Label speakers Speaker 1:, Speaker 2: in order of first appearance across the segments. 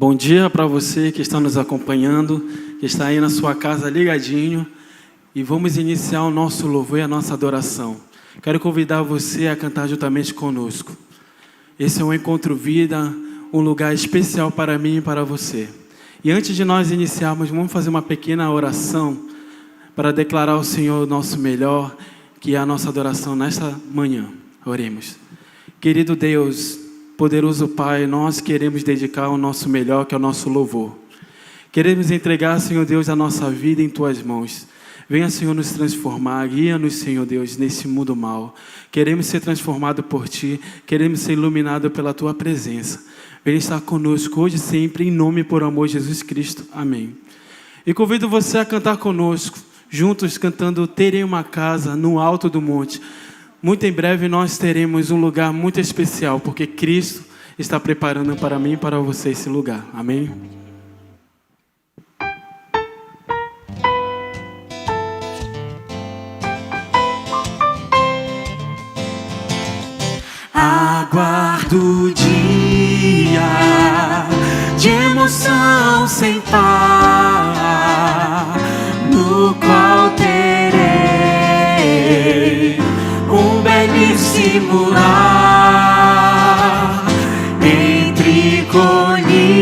Speaker 1: Bom dia para você que está nos acompanhando, que está aí na sua casa ligadinho. E vamos iniciar o nosso louvor e a nossa adoração. Quero convidar você a cantar juntamente conosco. Esse é um encontro vida, um lugar especial para mim e para você. E antes de nós iniciarmos, vamos fazer uma pequena oração para declarar ao Senhor o nosso melhor, que é a nossa adoração nesta manhã. Oremos. Querido Deus, poderoso Pai, nós queremos dedicar o nosso melhor, que é o nosso louvor. Queremos entregar, Senhor Deus, a nossa vida em Tuas mãos. Venha, Senhor, nos transformar, guia-nos, Senhor Deus, nesse mundo mal. Queremos ser transformados por Ti, queremos ser iluminados pela Tua presença. Venha estar conosco hoje e sempre, em nome e por amor de Jesus Cristo. Amém. E convido você a cantar conosco, juntos cantando Terei uma casa no alto do monte. Muito em breve nós teremos um lugar muito especial, porque Cristo está preparando para mim e para você esse lugar. Amém?
Speaker 2: Aguardo o dia de emoção sem par, no qual terei um belíssimo lar, entre colinas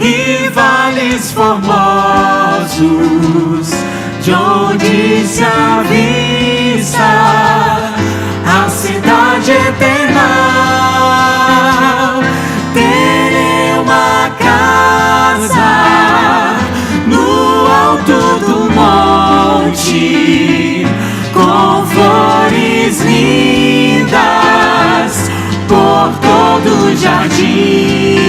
Speaker 2: e vales formosos, de onde se avista a cidade eterna. Terei uma casa no alto do monte, com flores lindas por todo o jardim,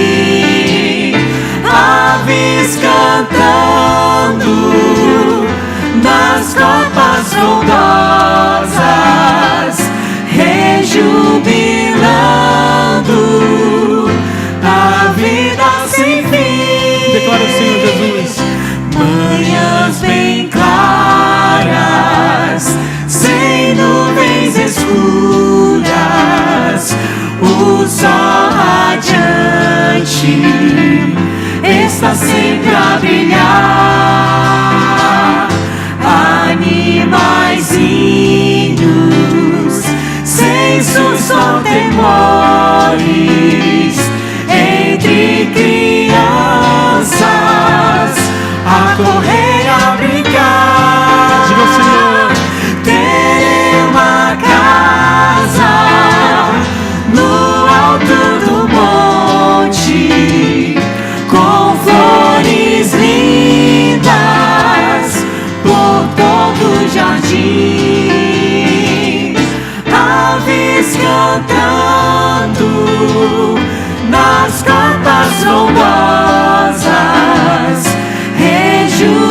Speaker 2: aves cantando nas copas frondosas, rejubilando a vida sem fim.
Speaker 1: Declara o Senhor Jesus.
Speaker 2: Manhãs bem claras, sem nuvens escuras, o sol radiante está sempre a brilhar. Animaizinhos, sem susto ou temores, entre crianças a correr, a brincar.
Speaker 1: Diga ao Senhor.
Speaker 2: Terei uma casa no alto do monte, com flores lindas por todo o jardim, aves cantando nas copas frondosas, rejubilando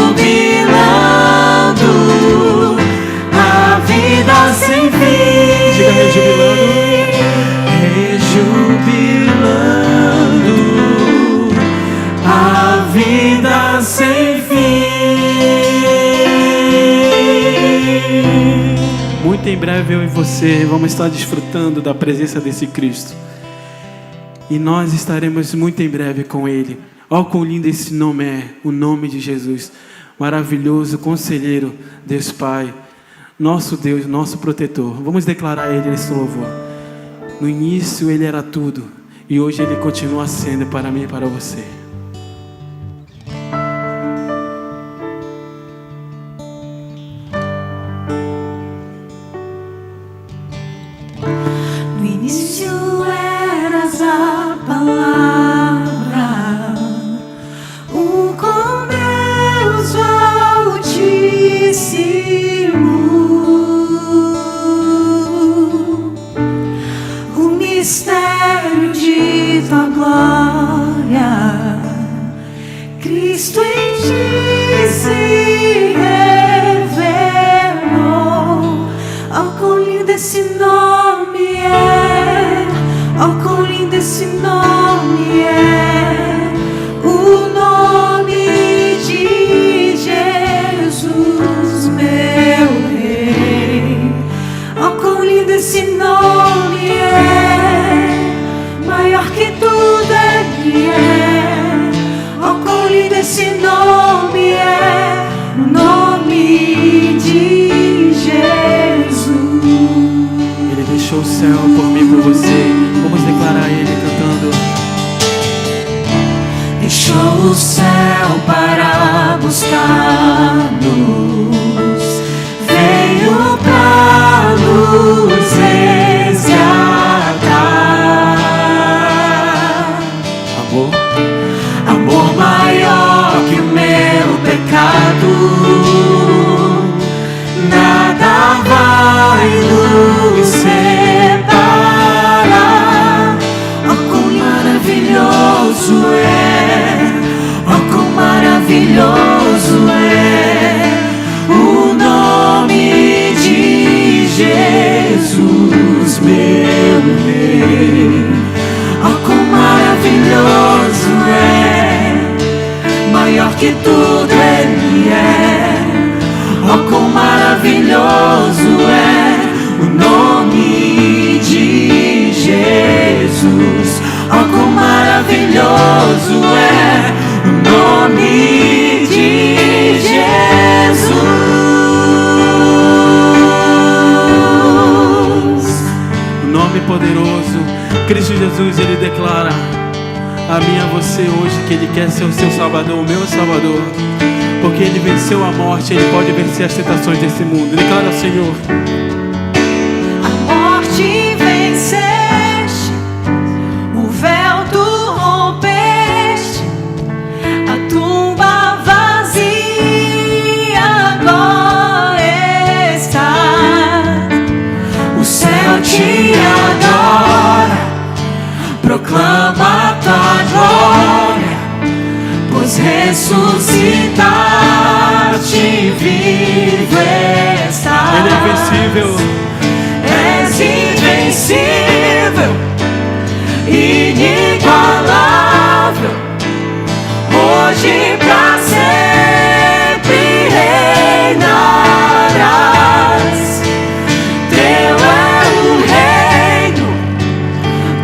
Speaker 2: a vida sem fim.
Speaker 1: Diga rejubilando.
Speaker 2: Rejubilando a vida sem fim.
Speaker 1: Muito em breve eu e você vamos estar desfrutando da presença desse Cristo. E nós estaremos muito em breve com Ele. Olha quão lindo esse nome é, o nome de Jesus. Maravilhoso, conselheiro, Deus Pai, nosso Deus, nosso protetor. Vamos declarar a Ele nesse louvor. No início Ele era tudo, e hoje Ele continua sendo para mim e para você.
Speaker 2: No início eras a palavra, um com Deus altíssimo, o mistério de tua glória, Cristo em ti se revelou. Oh, quão lindo esse nome é, oh, quão lindo esse nome é, o nome de Jesus, meu Rei. Oh, quão lindo esse nome é, maior que tudo é
Speaker 1: deixou o céu por mim, por você. Vamos declarar Ele cantando.
Speaker 2: Deixou o céu para buscar-nos, veio para nos resgatar. Amor maior que o meu pecado, nada vai nos separar. Oh, quão maravilhoso é, oh, quão maravilhoso é o nome de Jesus, meu Rei. Oh, quão maravilhoso é, maior que tudo Ele é. Oh, quão maravilhoso é o nome de Jesus. Oh, quão maravilhoso é o nome de Jesus.
Speaker 1: O nome poderoso, Cristo Jesus, Ele declara a mim e a você hoje que Ele quer ser o seu Salvador, o meu Salvador. Porque Ele venceu a morte, Ele pode vencer as tentações desse mundo. Declara ao Senhor.
Speaker 2: A morte venceste, o véu tu rompeste, a tumba vazia agora está. O céu te adora, proclama tua glória, pois ressuscitaste vivo estás.
Speaker 1: Ele é invencível.
Speaker 2: És invencível, inigualável, hoje pra sempre reinarás. Teu é o reino,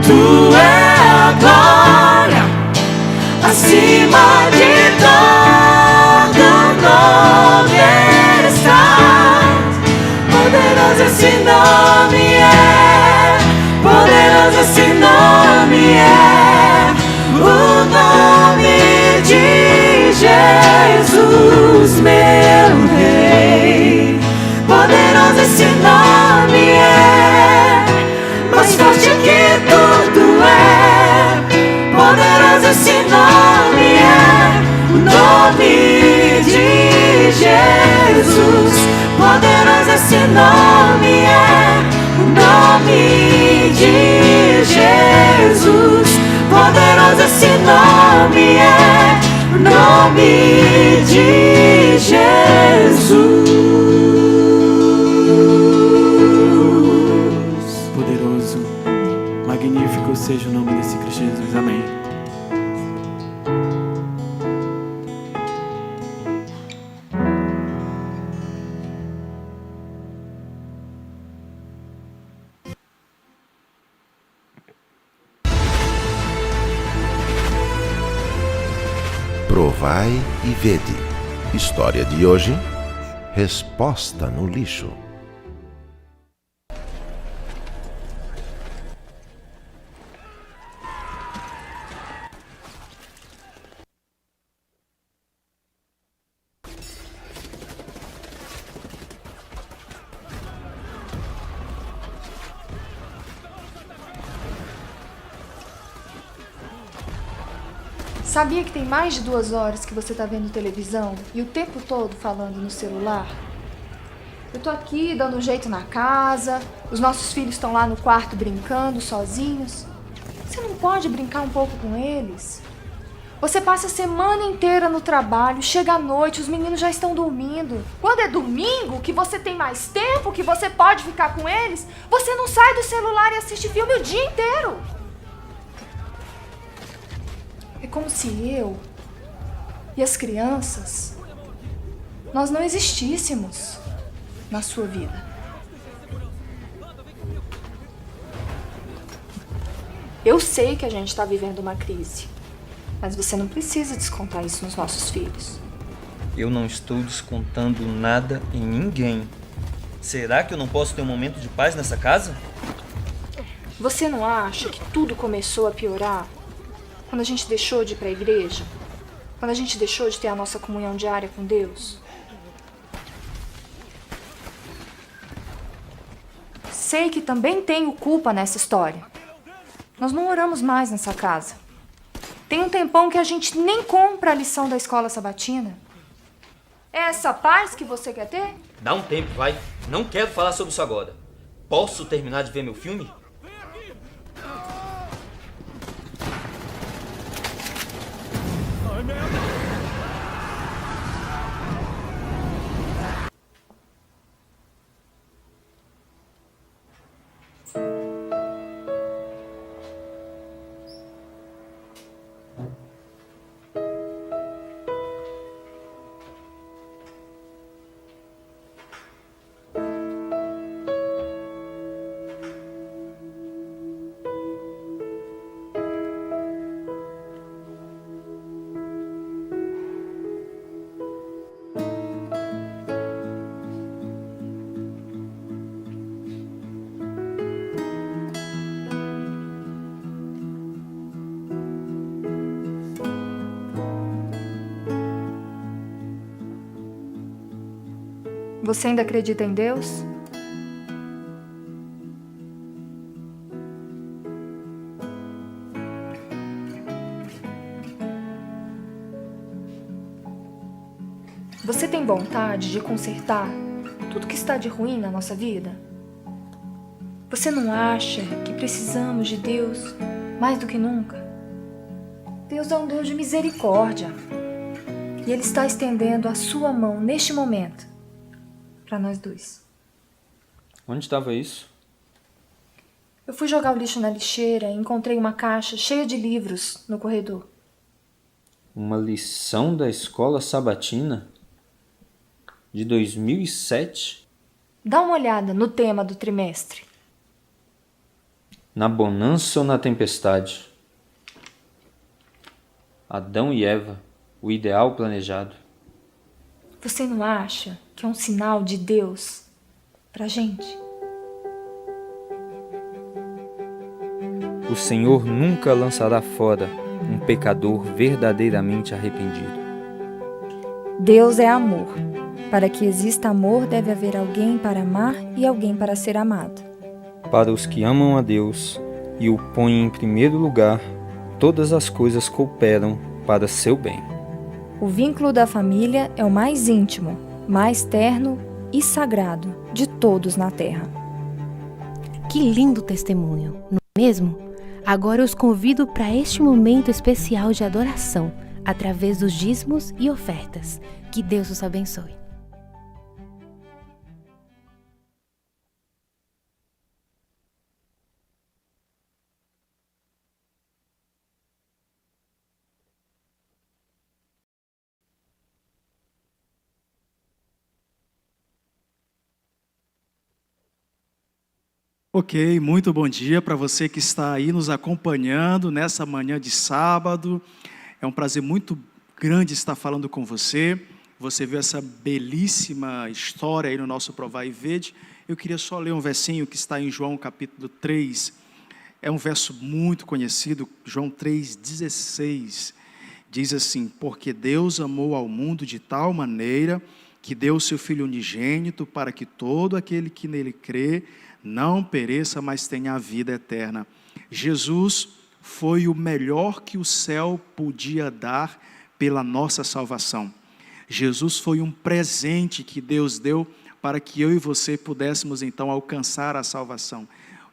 Speaker 2: tu é a glória, acima de todo nome estás. Poderoso esse nome é, poderoso esse nome é, o nome de Jesus, meu Rei. Poderoso esse nome é, mais forte que tudo é. Poderoso esse nome é, o nome de Jesus. Poderoso esse nome é, o nome de Jesus. Poderoso esse nome é, o nome de Jesus.
Speaker 1: Poderoso, magnífico seja o nome desse Cristo Jesus. Amém.
Speaker 3: Provai e vede. História de hoje: resposta no lixo.
Speaker 4: Sabia que tem mais de 2 horas que você tá vendo televisão e o tempo todo falando no celular? Eu tô aqui dando um jeito na casa, os nossos filhos estão lá no quarto brincando sozinhos. Você não pode brincar um pouco com eles? Você passa a semana inteira no trabalho, chega à noite, os meninos já estão dormindo. Quando é domingo, que você tem mais tempo, que você pode ficar com eles, você não sai do celular e assiste filme o dia inteiro. É como se eu e as crianças, nós não existíssemos na sua vida. Eu sei que a gente está vivendo uma crise, mas você não precisa descontar isso nos nossos filhos.
Speaker 5: Eu não estou descontando nada em ninguém. Será que eu não posso ter um momento de paz nessa casa?
Speaker 4: Você não acha que tudo começou a piorar quando a gente deixou de ir para a igreja? Quando a gente deixou de ter a nossa comunhão diária com Deus? Sei que também tenho culpa nessa história. Nós não oramos mais nessa casa. Tem um tempão que a gente nem compra a lição da escola sabatina. É essa paz que você quer ter?
Speaker 5: Dá um tempo, vai. Não quero falar sobre isso agora. Posso terminar de ver meu filme?
Speaker 4: Você ainda acredita em Deus? Você tem vontade de consertar tudo que está de ruim na nossa vida? Você não acha que precisamos de Deus mais do que nunca? Deus é um Deus de misericórdia. E Ele está estendendo a sua mão neste momento para nós dois.
Speaker 5: Onde estava isso?
Speaker 4: Eu fui jogar o lixo na lixeira e encontrei uma caixa cheia de livros no corredor.
Speaker 5: Uma lição da escola sabatina? De 2007?
Speaker 4: Dá uma olhada no tema do trimestre.
Speaker 5: Na bonança ou na tempestade? Adão e Eva, o ideal planejado.
Speaker 4: Você não acha que é um sinal de Deus pra gente?
Speaker 6: O Senhor nunca lançará fora um pecador verdadeiramente arrependido.
Speaker 7: Deus é amor. Para que exista amor, deve haver alguém para amar e alguém para ser amado.
Speaker 6: Para os que amam a Deus e o põem em primeiro lugar, todas as coisas cooperam para seu bem.
Speaker 7: O vínculo da família é o mais íntimo, mais terno e sagrado de todos na terra.
Speaker 8: Que lindo testemunho, não é mesmo? Agora eu os convido para este momento especial de adoração, através dos dízimos e ofertas. Que Deus os abençoe.
Speaker 9: Ok, muito bom dia para você que está aí nos acompanhando nessa manhã de sábado. É um prazer muito grande estar falando com você. Você viu essa belíssima história aí no nosso Provai e Vede. Eu queria só ler um versinho que está em João capítulo 3. É um verso muito conhecido, João 3,16. Diz assim: porque Deus amou ao mundo de tal maneira que deu o seu Filho unigênito para que todo aquele que nele crê não pereça, mas tenha a vida eterna. Jesus foi o melhor que o céu podia dar pela nossa salvação. Jesus foi um presente que Deus deu para que eu e você pudéssemos então alcançar a salvação.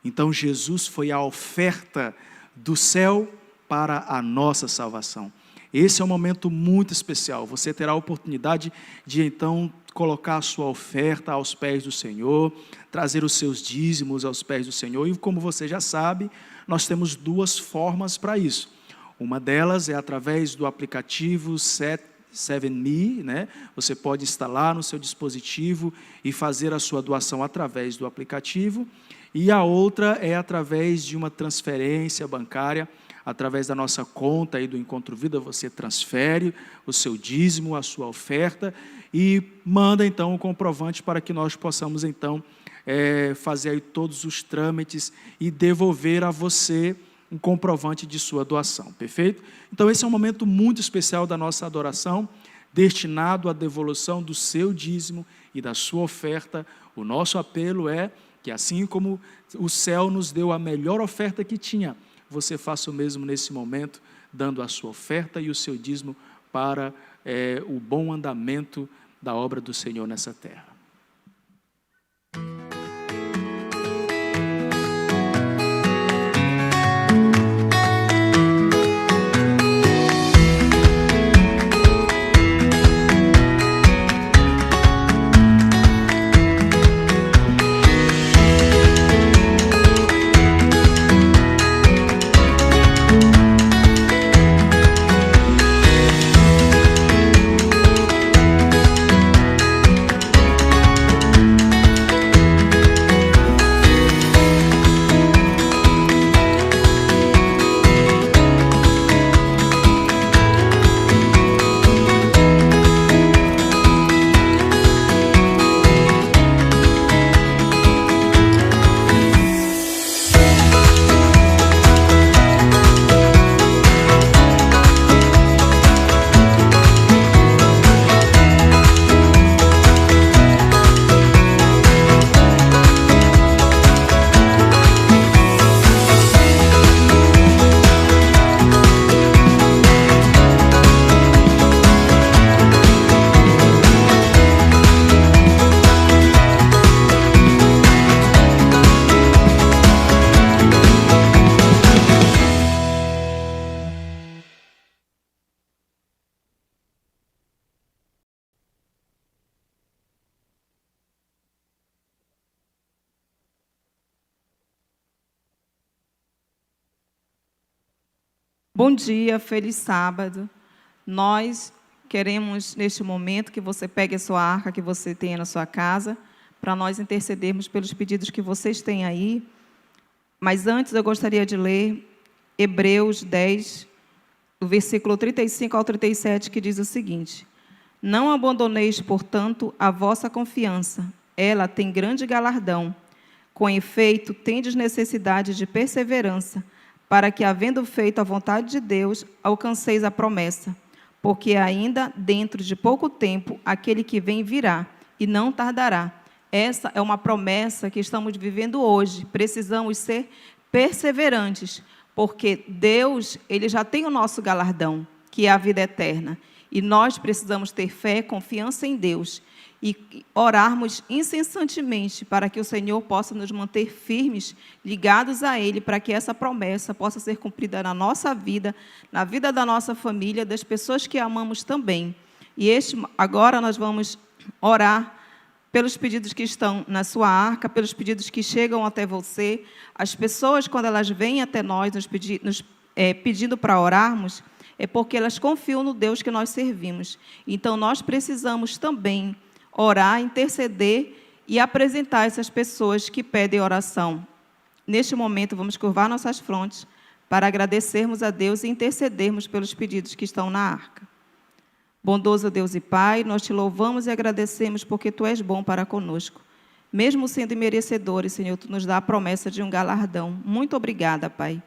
Speaker 9: Então Jesus foi a oferta do céu para a nossa salvação. Esse é um momento muito especial. Você terá a oportunidade de então colocar a sua oferta aos pés do Senhor, trazer os seus dízimos aos pés do Senhor. E como você já sabe, nós temos duas formas para isso. Uma delas é através do aplicativo 7Me, né? Você pode instalar no seu dispositivo e fazer a sua doação através do aplicativo. E a outra é através de uma transferência bancária, através da nossa conta aí do Encontro Vida. Você transfere o seu dízimo, a sua oferta e manda então o comprovante para que nós possamos então fazer aí todos os trâmites e devolver a você um comprovante de sua doação, perfeito? Então esse é um momento muito especial da nossa adoração, destinado à devolução do seu dízimo e da sua oferta. O nosso apelo é que assim como o céu nos deu a melhor oferta que tinha, você faça o mesmo nesse momento, dando a sua oferta e o seu dízimo para o bom andamento da obra do Senhor nessa terra.
Speaker 10: Bom dia, feliz sábado. Nós queremos, neste momento, que você pegue a sua arca que você tenha na sua casa, para nós intercedermos pelos pedidos que vocês têm aí. Mas antes eu gostaria de ler Hebreus 10, do versículo 35 ao 37, que diz o seguinte: Não abandoneis, portanto, a vossa confiança, ela tem grande galardão. Com efeito, tendes necessidade de perseverança, para que, havendo feito a vontade de Deus, alcanceis a promessa. Porque ainda dentro de pouco tempo, aquele que vem virá, e não tardará. Essa é uma promessa que estamos vivendo hoje. Precisamos ser perseverantes, porque Deus, Ele já tem o nosso galardão, que é a vida eterna. E nós precisamos ter fé, confiança em Deus, e orarmos incessantemente para que o Senhor possa nos manter firmes, ligados a Ele, para que essa promessa possa ser cumprida na nossa vida, na vida da nossa família, das pessoas que amamos também. E agora nós vamos orar pelos pedidos que estão na sua arca, pelos pedidos que chegam até você. As pessoas, quando elas vêm até nós pedindo para orarmos, é porque elas confiam no Deus que nós servimos. Então, nós precisamos também orar, interceder e apresentar essas pessoas que pedem oração. Neste momento, vamos curvar nossas frontes para agradecermos a Deus e intercedermos pelos pedidos que estão na arca. Bondoso Deus e Pai, nós te louvamos e agradecemos porque Tu és bom para conosco. Mesmo sendo imerecedores, Senhor, Tu nos dá a promessa de um galardão. Muito obrigada, Pai.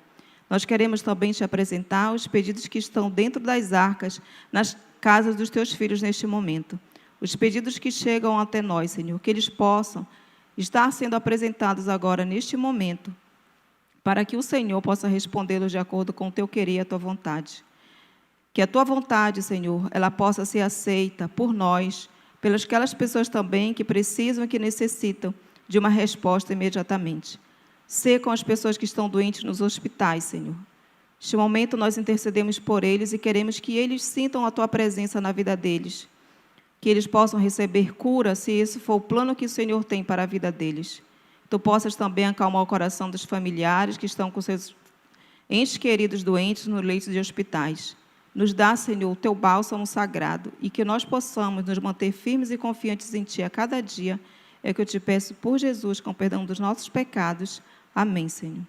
Speaker 10: Nós queremos também te apresentar os pedidos que estão dentro das arcas, nas casas dos Teus filhos neste momento. Os pedidos que chegam até nós, Senhor, que eles possam estar sendo apresentados agora, neste momento, para que o Senhor possa respondê-los de acordo com o Teu querer e a Tua vontade. Que a Tua vontade, Senhor, ela possa ser aceita por nós, pelas aquelas pessoas também que precisam e que necessitam de uma resposta imediatamente. Sê com as pessoas que estão doentes nos hospitais, Senhor. Neste momento, nós intercedemos por eles e queremos que eles sintam a Tua presença na vida deles. Que eles possam receber cura, se esse for o plano que o Senhor tem para a vida deles. Tu possas também acalmar o coração dos familiares que estão com seus entes queridos doentes no leito de hospitais. Nos dá, Senhor, o Teu bálsamo sagrado e que nós possamos nos manter firmes e confiantes em Ti a cada dia. É o que eu te peço por Jesus, com perdão dos nossos pecados. Amém, Senhor.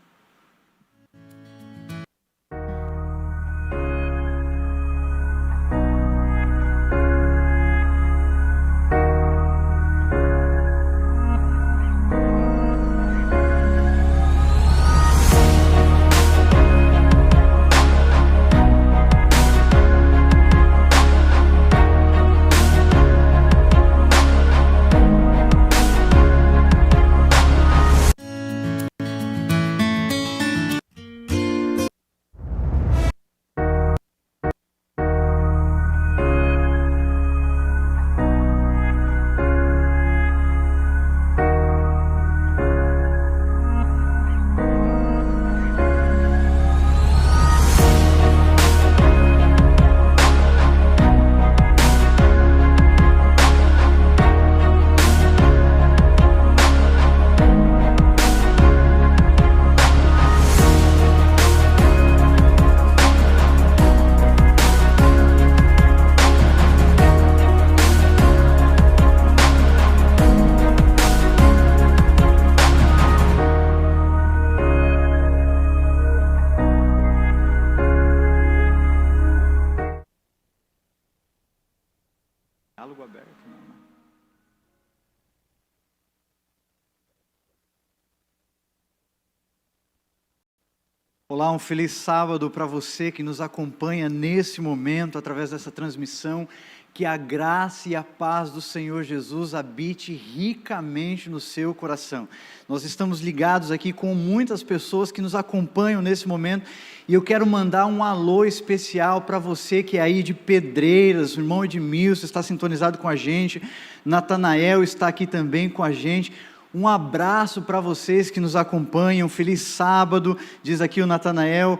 Speaker 11: Olá, um feliz sábado para você que nos acompanha nesse momento, através dessa transmissão. Que a graça e a paz do Senhor Jesus habite ricamente no seu coração. Nós estamos ligados aqui com muitas pessoas que nos acompanham nesse momento, e eu quero mandar um alô especial para você que é aí de Pedreiras, o irmão Edmilson está sintonizado com a gente, Natanael está aqui também com a gente. Um abraço para vocês que nos acompanham, feliz sábado, diz aqui o Natanael.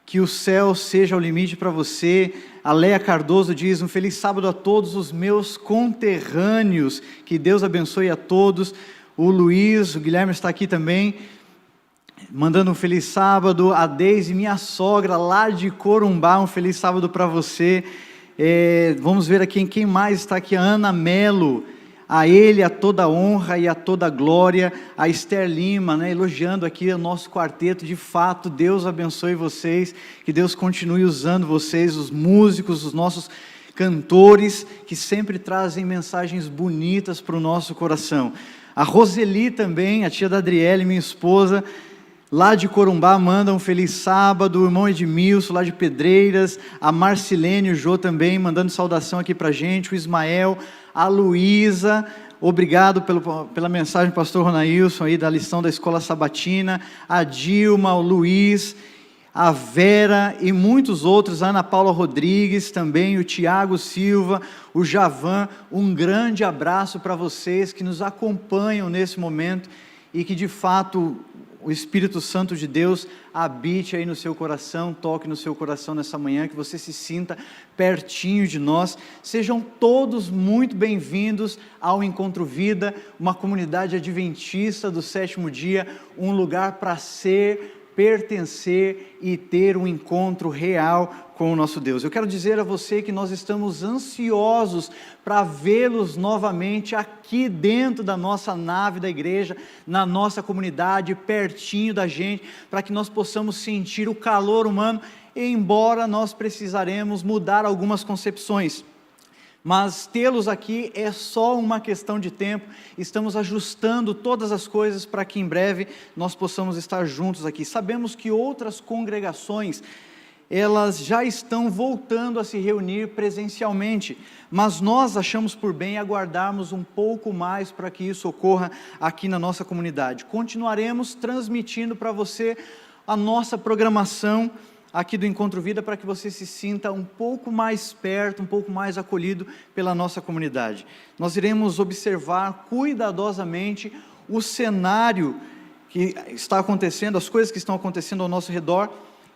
Speaker 11: Que o céu seja o limite para você. A Leia Cardoso diz, um feliz sábado a todos os meus conterrâneos, que Deus abençoe a todos. O Luiz, o Guilherme está aqui também, mandando um feliz sábado. A Deise, minha sogra, lá de Corumbá, um feliz sábado para você. Vamos ver aqui quem mais está aqui, a Ana Melo. A Ele a toda honra e a toda glória. A Esther Lima, elogiando aqui o nosso quarteto. De fato, Deus abençoe vocês, que Deus continue usando vocês, os músicos, os nossos cantores, que sempre trazem mensagens bonitas para o nosso coração. A Roseli também, a tia da Adriele, minha esposa, lá de Corumbá, manda um feliz sábado. O irmão Edmilson, lá de Pedreiras. A Marcilene, o Jô também, mandando saudação aqui para a gente. O Ismael, a Luísa, obrigado pela mensagem, pastor Ronailson, aí da lição da Escola Sabatina. A Dilma, o Luiz, a Vera e muitos outros. A Ana Paula Rodrigues também, o Tiago Silva, o Javan. Um grande abraço para vocês que nos acompanham nesse momento e que de fato o Espírito Santo de Deus habite aí no seu coração, toque no seu coração nessa manhã, que você se sinta pertinho de nós. Sejam todos muito bem-vindos ao Encontro Vida, uma comunidade adventista do sétimo dia, um lugar para ser, pertencer e ter um encontro real com o nosso Deus. Eu quero dizer a você que nós estamos ansiosos para vê-los novamente aqui dentro da nossa nave da igreja, na nossa comunidade, pertinho da gente, para que nós possamos sentir o calor humano, embora nós precisaremos mudar algumas concepções. Mas tê-los aqui é só uma questão de tempo. Estamos ajustando todas as coisas para que em breve nós possamos estar juntos aqui. Sabemos que outras congregações, elas já estão voltando a se reunir presencialmente, mas nós achamos por bem aguardarmos um pouco mais para que isso ocorra aqui na nossa comunidade. Continuaremos transmitindo para você a nossa programação aqui do Encontro Vida, para que você se sinta um pouco mais perto, um pouco mais acolhido pela nossa comunidade. Nós iremos observar cuidadosamente o cenário que está acontecendo, as coisas que estão acontecendo ao nosso redor,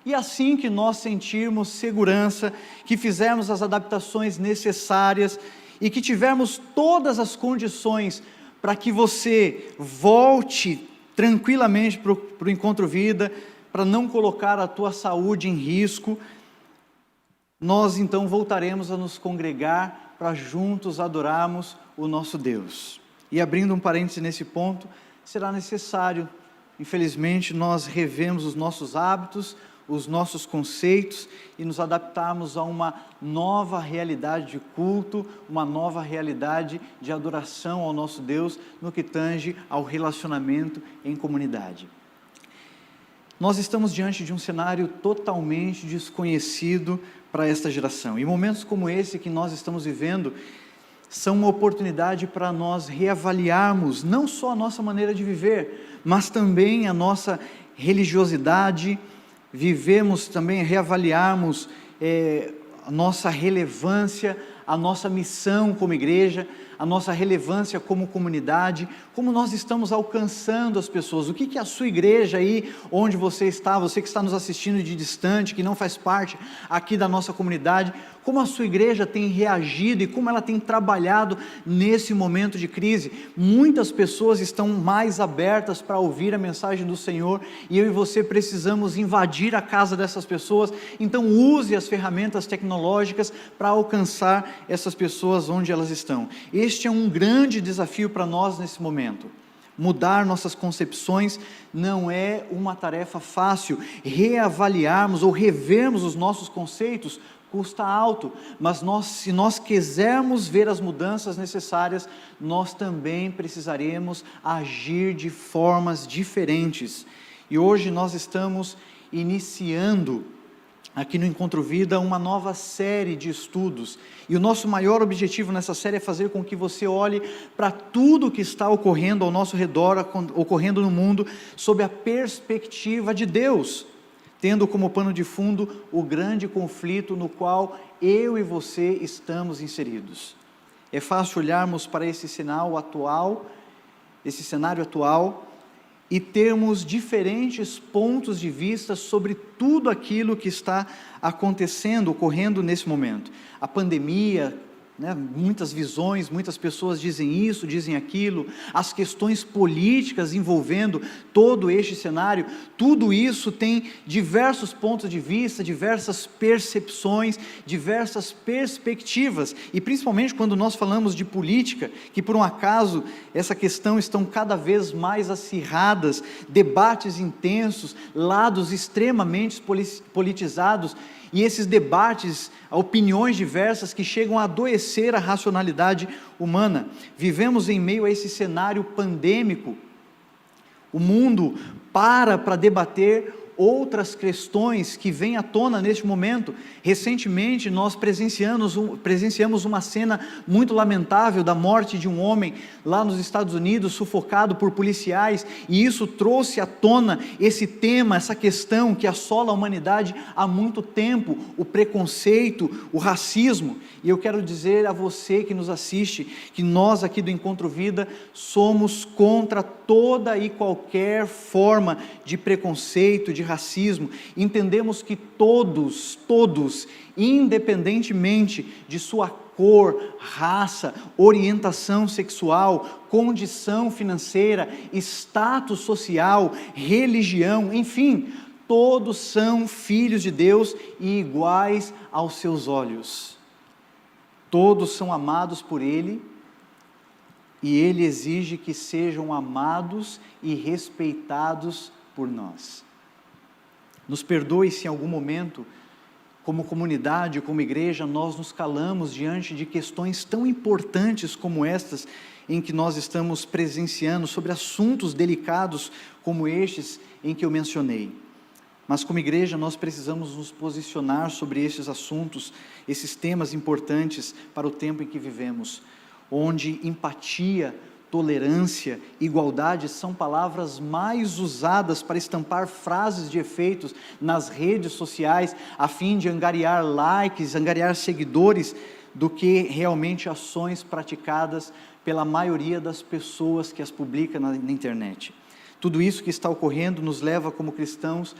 Speaker 11: e assim que nós sentirmos segurança, que fizermos as adaptações necessárias e que tivermos todas as condições para que você volte tranquilamente para o Encontro Vida, para não colocar a tua saúde em risco, nós então voltaremos a nos congregar para juntos adorarmos o nosso Deus. E abrindo um parêntese nesse ponto, será necessário, infelizmente, nós revemos os nossos hábitos, os nossos conceitos e nos adaptarmos a uma nova realidade de culto, uma nova realidade de adoração ao nosso Deus no que tange ao relacionamento em comunidade. Nós estamos diante de um cenário totalmente desconhecido para esta geração. E momentos como esse que nós estamos vivendo são uma oportunidade para nós reavaliarmos não só a nossa maneira de viver, mas também a nossa religiosidade, reavaliarmos a nossa relevância, a nossa missão como igreja, a nossa relevância como comunidade, como nós estamos alcançando as pessoas, o que a sua igreja aí, onde você que está nos assistindo de distante, que não faz parte aqui da nossa comunidade, como a sua igreja tem reagido e como ela tem trabalhado nesse momento de crise. Muitas pessoas estão mais abertas para ouvir a mensagem do Senhor e eu e você precisamos invadir a casa dessas pessoas, então use as ferramentas tecnológicas para alcançar essas pessoas onde elas estão. Este é um grande desafio para nós nesse momento. Mudar nossas concepções não é uma tarefa fácil. Reavaliarmos ou revermos os nossos conceitos custa alto, mas se nós quisermos ver as mudanças necessárias, nós também precisaremos agir de formas diferentes. E hoje nós estamos iniciando aqui no Encontro Vida uma nova série de estudos, e o nosso maior objetivo nessa série é fazer com que você olhe para tudo que está ocorrendo ao nosso redor, ocorrendo no mundo, sob a perspectiva de Deus, tendo como pano de fundo o grande conflito no qual eu e você estamos inseridos. É fácil olharmos para esse cenário atual, e termos diferentes pontos de vista sobre tudo aquilo que está acontecendo, ocorrendo nesse momento. A pandemia, muitas visões, muitas pessoas dizem isso, dizem aquilo, as questões políticas envolvendo todo este cenário, tudo isso tem diversos pontos de vista, diversas percepções, diversas perspectivas, e principalmente quando nós falamos de política, que por um acaso essa questão estão cada vez mais acirradas, debates intensos, lados extremamente politizados, e esses debates, opiniões diversas que chegam a adoecer a racionalidade humana. Vivemos em meio a esse cenário pandêmico. O mundo para debater outras questões que vêm à tona neste momento. Recentemente nós presenciamos uma cena muito lamentável da morte de um homem lá nos Estados Unidos, sufocado por policiais, e isso trouxe à tona esse tema, essa questão que assola a humanidade há muito tempo, o preconceito, o racismo. E eu quero dizer a você que nos assiste, que nós aqui do Encontro Vida somos contra toda e qualquer forma de preconceito, de racismo. Entendemos que todos, independentemente de sua cor, raça, orientação sexual, condição financeira, status social, religião, enfim, todos são filhos de Deus e iguais aos seus olhos. Todos são amados por Ele, e Ele exige que sejam amados e respeitados por nós. Nos perdoe se em algum momento, como comunidade, como igreja, nós nos calamos diante de questões tão importantes como estas, em que nós estamos presenciando, sobre assuntos delicados como estes em que eu mencionei. Mas como igreja nós precisamos nos posicionar sobre esses assuntos, esses temas importantes para o tempo em que vivemos, onde empatia, tolerância, igualdade são palavras mais usadas para estampar frases de efeitos nas redes sociais, a fim de angariar likes, angariar seguidores, do que realmente ações praticadas pela maioria das pessoas que as publicam na internet. Tudo isso que está ocorrendo nos leva como cristãos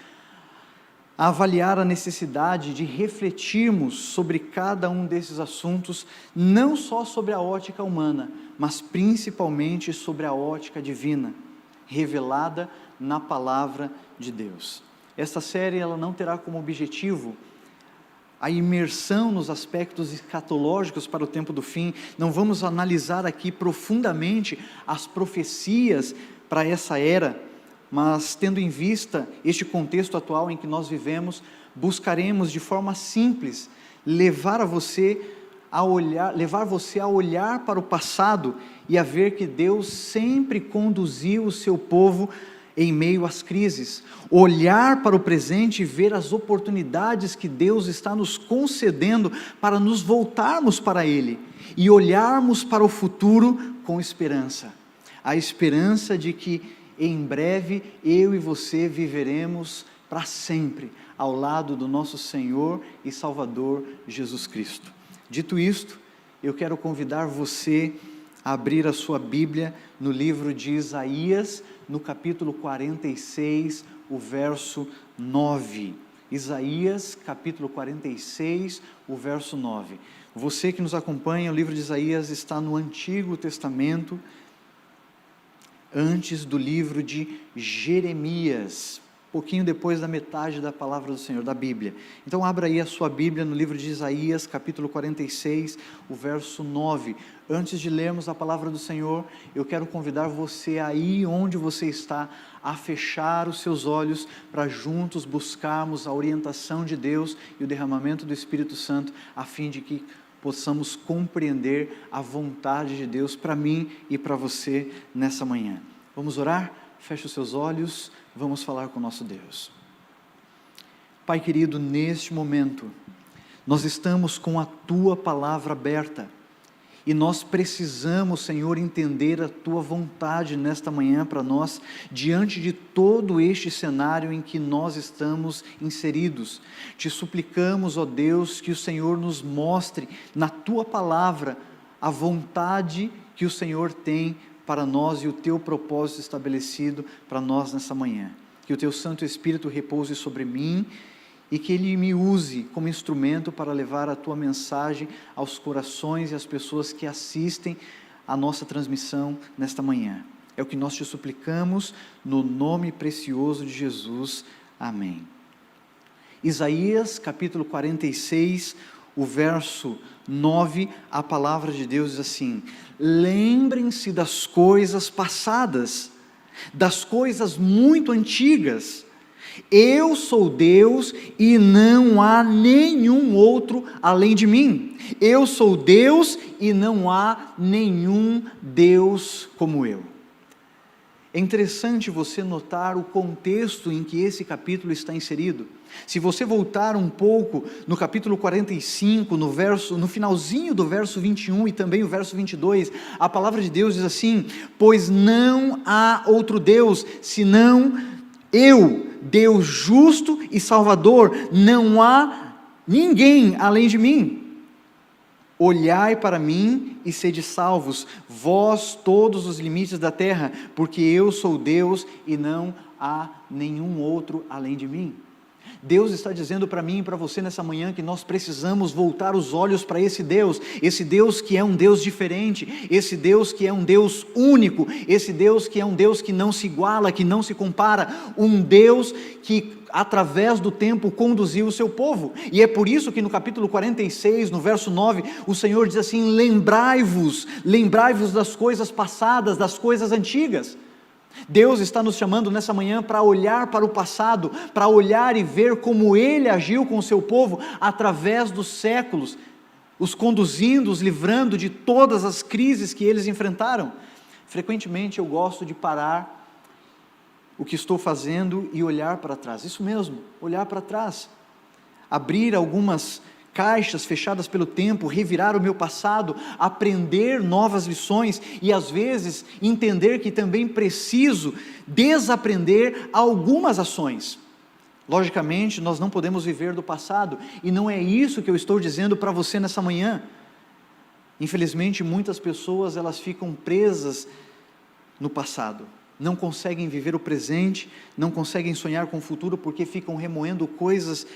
Speaker 11: a avaliar a necessidade de refletirmos sobre cada um desses assuntos, não só sobre a ótica humana, mas principalmente sobre a ótica divina, revelada na palavra de Deus. Esta série ela não terá como objetivo a imersão nos aspectos escatológicos para o tempo do fim. Não vamos analisar aqui profundamente as profecias para essa era, mas tendo em vista este contexto atual em que nós vivemos, buscaremos de forma simples levar você a olhar para o passado e a ver que Deus sempre conduziu o seu povo em meio às crises, olhar para o presente e ver as oportunidades que Deus está nos concedendo para nos voltarmos para Ele e olharmos para o futuro com esperança, a esperança de que em breve eu e você viveremos para sempre ao lado do nosso Senhor e Salvador Jesus Cristo. Dito isto, eu quero convidar você a abrir a sua Bíblia no livro de Isaías, no capítulo 46, o verso 9. Isaías, capítulo 46, o verso 9. Você que nos acompanha, o livro de Isaías está no Antigo Testamento, antes do livro de Jeremias, pouquinho depois da metade da palavra do Senhor, da Bíblia. Então abra aí a sua Bíblia no livro de Isaías, capítulo 46, o verso 9. Antes de lermos a palavra do Senhor, eu quero convidar você aí onde você está, a fechar os seus olhos, para juntos buscarmos a orientação de Deus e o derramamento do Espírito Santo, a fim de que possamos compreender a vontade de Deus para mim e para você nessa manhã. Vamos orar? Feche os seus olhos, vamos falar com o nosso Deus. Pai querido, neste momento, nós estamos com a Tua palavra aberta, e nós precisamos, Senhor, entender a Tua vontade nesta manhã para nós, diante de todo este cenário em que nós estamos inseridos. Te suplicamos, ó Deus, que o Senhor nos mostre na Tua palavra a vontade que o Senhor tem para nós e o Teu propósito estabelecido para nós nessa manhã. Que o Teu Santo Espírito repouse sobre mim e que Ele me use como instrumento para levar a Tua mensagem aos corações e às pessoas que assistem a nossa transmissão nesta manhã. É o que nós Te suplicamos, no nome precioso de Jesus. Amém. Isaías, capítulo 46, o verso 9, a palavra de Deus diz assim: lembrem-se das coisas passadas, das coisas muito antigas. Eu sou Deus e não há nenhum outro além de mim. Eu sou Deus e não há nenhum Deus como eu. É interessante você notar o contexto em que esse capítulo está inserido. Se você voltar um pouco no capítulo 45, no finalzinho do verso 21 e também o verso 22, a palavra de Deus diz assim: pois não há outro Deus senão eu, Deus justo e salvador, não há ninguém além de mim. Olhai para mim e sede salvos, vós todos os limites da terra, porque eu sou Deus e não há nenhum outro além de mim. Deus está dizendo para mim e para você nessa manhã que nós precisamos voltar os olhos para esse Deus que é um Deus diferente, esse Deus que é um Deus único, esse Deus que é um Deus que não se iguala, que não se compara, um Deus que através do tempo conduziu o seu povo. E é por isso que no capítulo 46, no verso 9, o Senhor diz assim: lembrai-vos das coisas passadas, das coisas antigas. Deus está nos chamando nessa manhã para olhar para o passado, para olhar e ver como Ele agiu com o seu povo através dos séculos, os conduzindo, os livrando de todas as crises que eles enfrentaram. Frequentemente eu gosto de parar o que estou fazendo e olhar para trás, isso mesmo, olhar para trás, abrir algumas caixas fechadas pelo tempo, revirar o meu passado, aprender novas lições e às vezes entender que também preciso desaprender algumas ações. Logicamente, nós não podemos viver do passado e não é isso que eu estou dizendo para você nessa manhã. Infelizmente, muitas pessoas elas ficam presas no passado, não conseguem viver o presente, não conseguem sonhar com o futuro porque ficam remoendo coisas,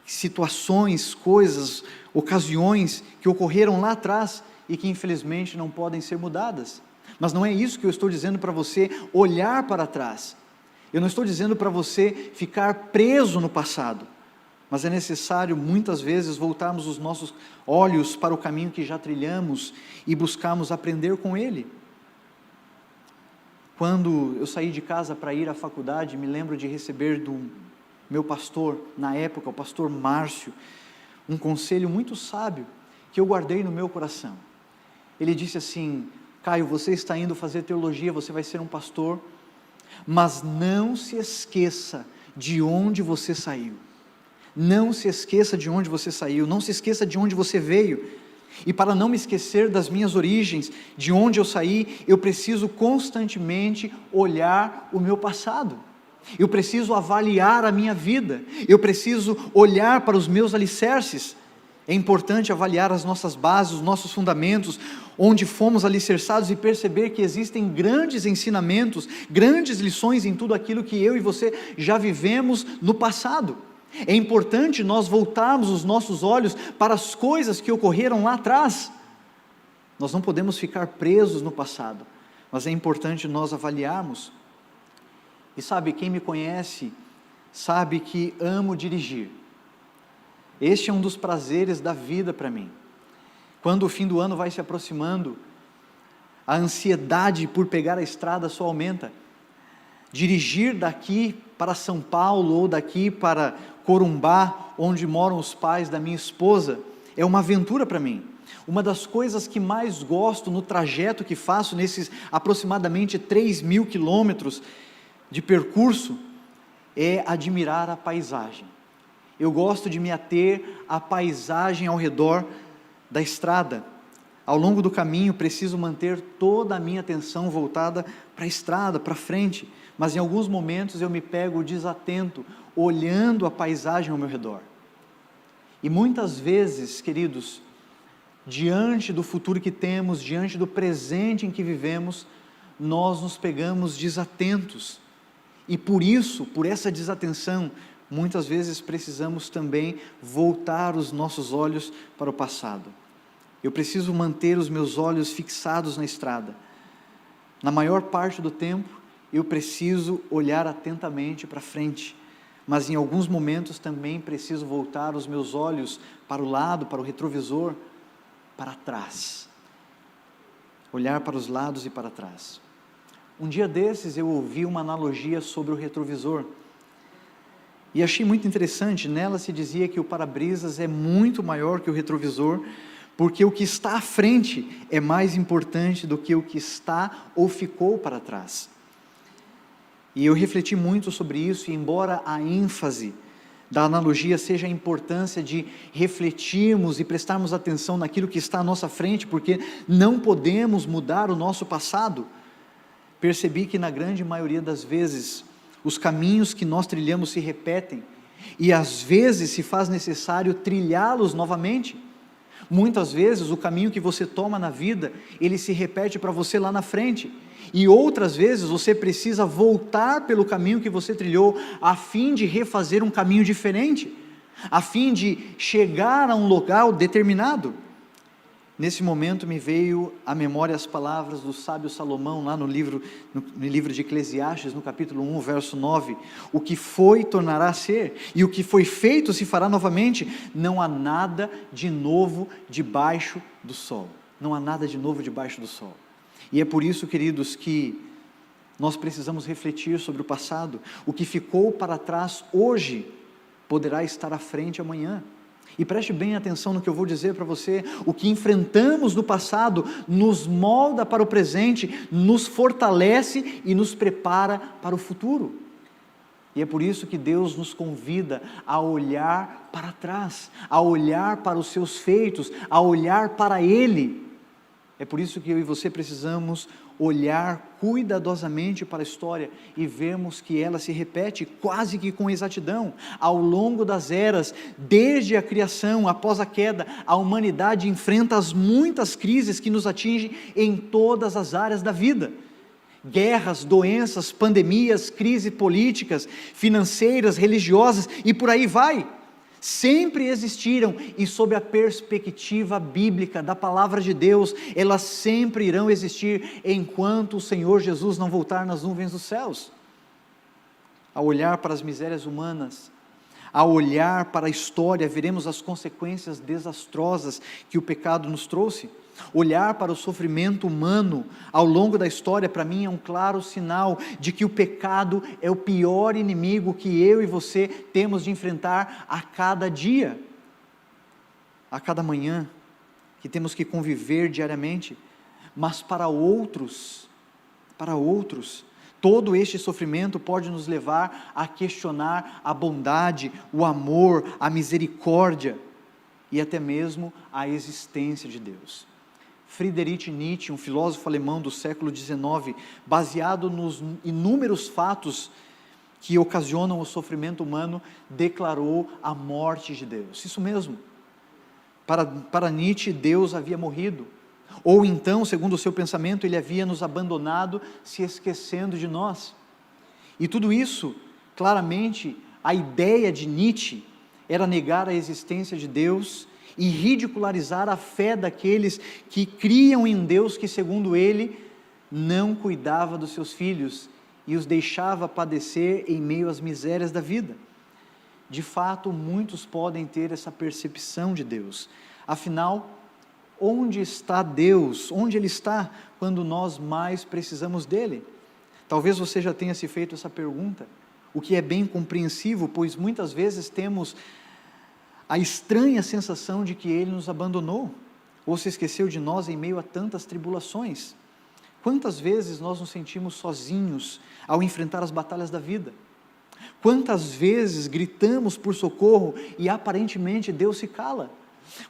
Speaker 11: situações, coisas, ocasiões que ocorreram lá atrás e que infelizmente não podem ser mudadas. Mas não é isso que eu estou dizendo para você olhar para trás. Eu não estou dizendo para você ficar preso no passado, mas é necessário muitas vezes voltarmos os nossos olhos para o caminho que já trilhamos e buscarmos aprender com ele. Quando eu saí de casa para ir à faculdade, me lembro de receber do meu pastor, na época, o pastor Márcio, um conselho muito sábio, que eu guardei no meu coração. Ele disse assim: Caio, você está indo fazer teologia, você vai ser um pastor, mas não se esqueça de onde você saiu. Não se esqueça de onde você saiu, não se esqueça de onde você veio. E para não me esquecer das minhas origens, de onde eu saí, eu preciso constantemente olhar o meu passado. Eu preciso avaliar a minha vida, eu preciso olhar para os meus alicerces. É importante avaliar as nossas bases, os nossos fundamentos, onde fomos alicerçados e perceber que existem grandes ensinamentos, grandes lições em tudo aquilo que eu e você já vivemos no passado. É importante nós voltarmos os nossos olhos para as coisas que ocorreram lá atrás. Nós não podemos ficar presos no passado, mas é importante nós avaliarmos. E sabe, quem me conhece, sabe que amo dirigir. Este é um dos prazeres da vida para mim. Quando o fim do ano vai se aproximando, a ansiedade por pegar a estrada só aumenta. Dirigir daqui para São Paulo ou daqui para Corumbá, onde moram os pais da minha esposa, é uma aventura para mim. Uma das coisas que mais gosto no trajeto que faço, nesses aproximadamente 3.000 quilômetros de percurso, é admirar a paisagem. Eu gosto de me ater à paisagem ao redor da estrada. Ao longo do caminho, preciso manter toda a minha atenção voltada para a estrada, para frente, mas em alguns momentos eu me pego desatento, olhando a paisagem ao meu redor. E muitas vezes, queridos, diante do futuro que temos, diante do presente em que vivemos, nós nos pegamos desatentos. E por isso, por essa desatenção, muitas vezes precisamos também voltar os nossos olhos para o passado. Eu preciso manter os meus olhos fixados na estrada. Na maior parte do tempo, eu preciso olhar atentamente para frente, mas em alguns momentos também preciso voltar os meus olhos para o lado, para o retrovisor, para trás. Olhar para os lados e para trás. Um dia desses eu ouvi uma analogia sobre o retrovisor e achei muito interessante. Nela se dizia que o para-brisas é muito maior que o retrovisor, porque o que está à frente é mais importante do que o que está ou ficou para trás. E eu refleti muito sobre isso, e embora a ênfase da analogia seja a importância de refletirmos e prestarmos atenção naquilo que está à nossa frente, porque não podemos mudar o nosso passado, percebi que na grande maioria das vezes, os caminhos que nós trilhamos se repetem, e às vezes se faz necessário trilhá-los novamente. Muitas vezes o caminho que você toma na vida, ele se repete para você lá na frente, e outras vezes você precisa voltar pelo caminho que você trilhou, a fim de refazer um caminho diferente, a fim de chegar a um local determinado. Nesse momento me veio à memória as palavras do sábio Salomão, lá no livro de Eclesiastes, no capítulo 1, verso 9, o que foi tornará a ser, e o que foi feito se fará novamente, não há nada de novo debaixo do sol, não há nada de novo debaixo do sol. E é por isso, queridos, que nós precisamos refletir sobre o passado. O que ficou para trás hoje, poderá estar à frente amanhã. E preste bem atenção no que eu vou dizer para você. O que enfrentamos no passado nos molda para o presente, nos fortalece e nos prepara para o futuro. E é por isso que Deus nos convida a olhar para trás, a olhar para os seus feitos, a olhar para Ele. É por isso que eu e você precisamos olhar cuidadosamente para a história e vermos que ela se repete quase que com exatidão. Ao longo das eras, desde a criação, após a queda, a humanidade enfrenta as muitas crises que nos atingem em todas as áreas da vida. Guerras, doenças, pandemias, crises políticas, financeiras, religiosas e por aí vai. Sempre existiram, e sob a perspectiva bíblica da palavra de Deus, elas sempre irão existir enquanto o Senhor Jesus não voltar nas nuvens dos céus. Ao olhar para as misérias humanas, ao olhar para a história, veremos as consequências desastrosas que o pecado nos trouxe. Olhar para o sofrimento humano ao longo da história, para mim, é um claro sinal de que o pecado é o pior inimigo que eu e você temos de enfrentar a cada dia, a cada manhã, que temos que conviver diariamente. Mas para outros, todo este sofrimento pode nos levar a questionar a bondade, o amor, a misericórdia e até mesmo a existência de Deus. Friedrich Nietzsche, um filósofo alemão do século XIX, baseado nos inúmeros fatos que ocasionam o sofrimento humano, declarou a morte de Deus. Isso mesmo. Para Nietzsche, Deus havia morrido. Ou então, segundo o seu pensamento, Ele havia nos abandonado, se esquecendo de nós. E tudo isso, claramente, a ideia de Nietzsche era negar a existência de Deus e ridicularizar a fé daqueles que criam em um Deus que, segundo ele, não cuidava dos seus filhos e os deixava padecer em meio às misérias da vida. De fato, muitos podem ter essa percepção de Deus. Afinal, onde está Deus? Onde Ele está quando nós mais precisamos dEle? Talvez você já tenha se feito essa pergunta, o que é bem compreensível, pois muitas vezes temos a estranha sensação de que Ele nos abandonou, ou se esqueceu de nós em meio a tantas tribulações. Quantas vezes nós nos sentimos sozinhos ao enfrentar as batalhas da vida? Quantas vezes gritamos por socorro e aparentemente Deus se cala?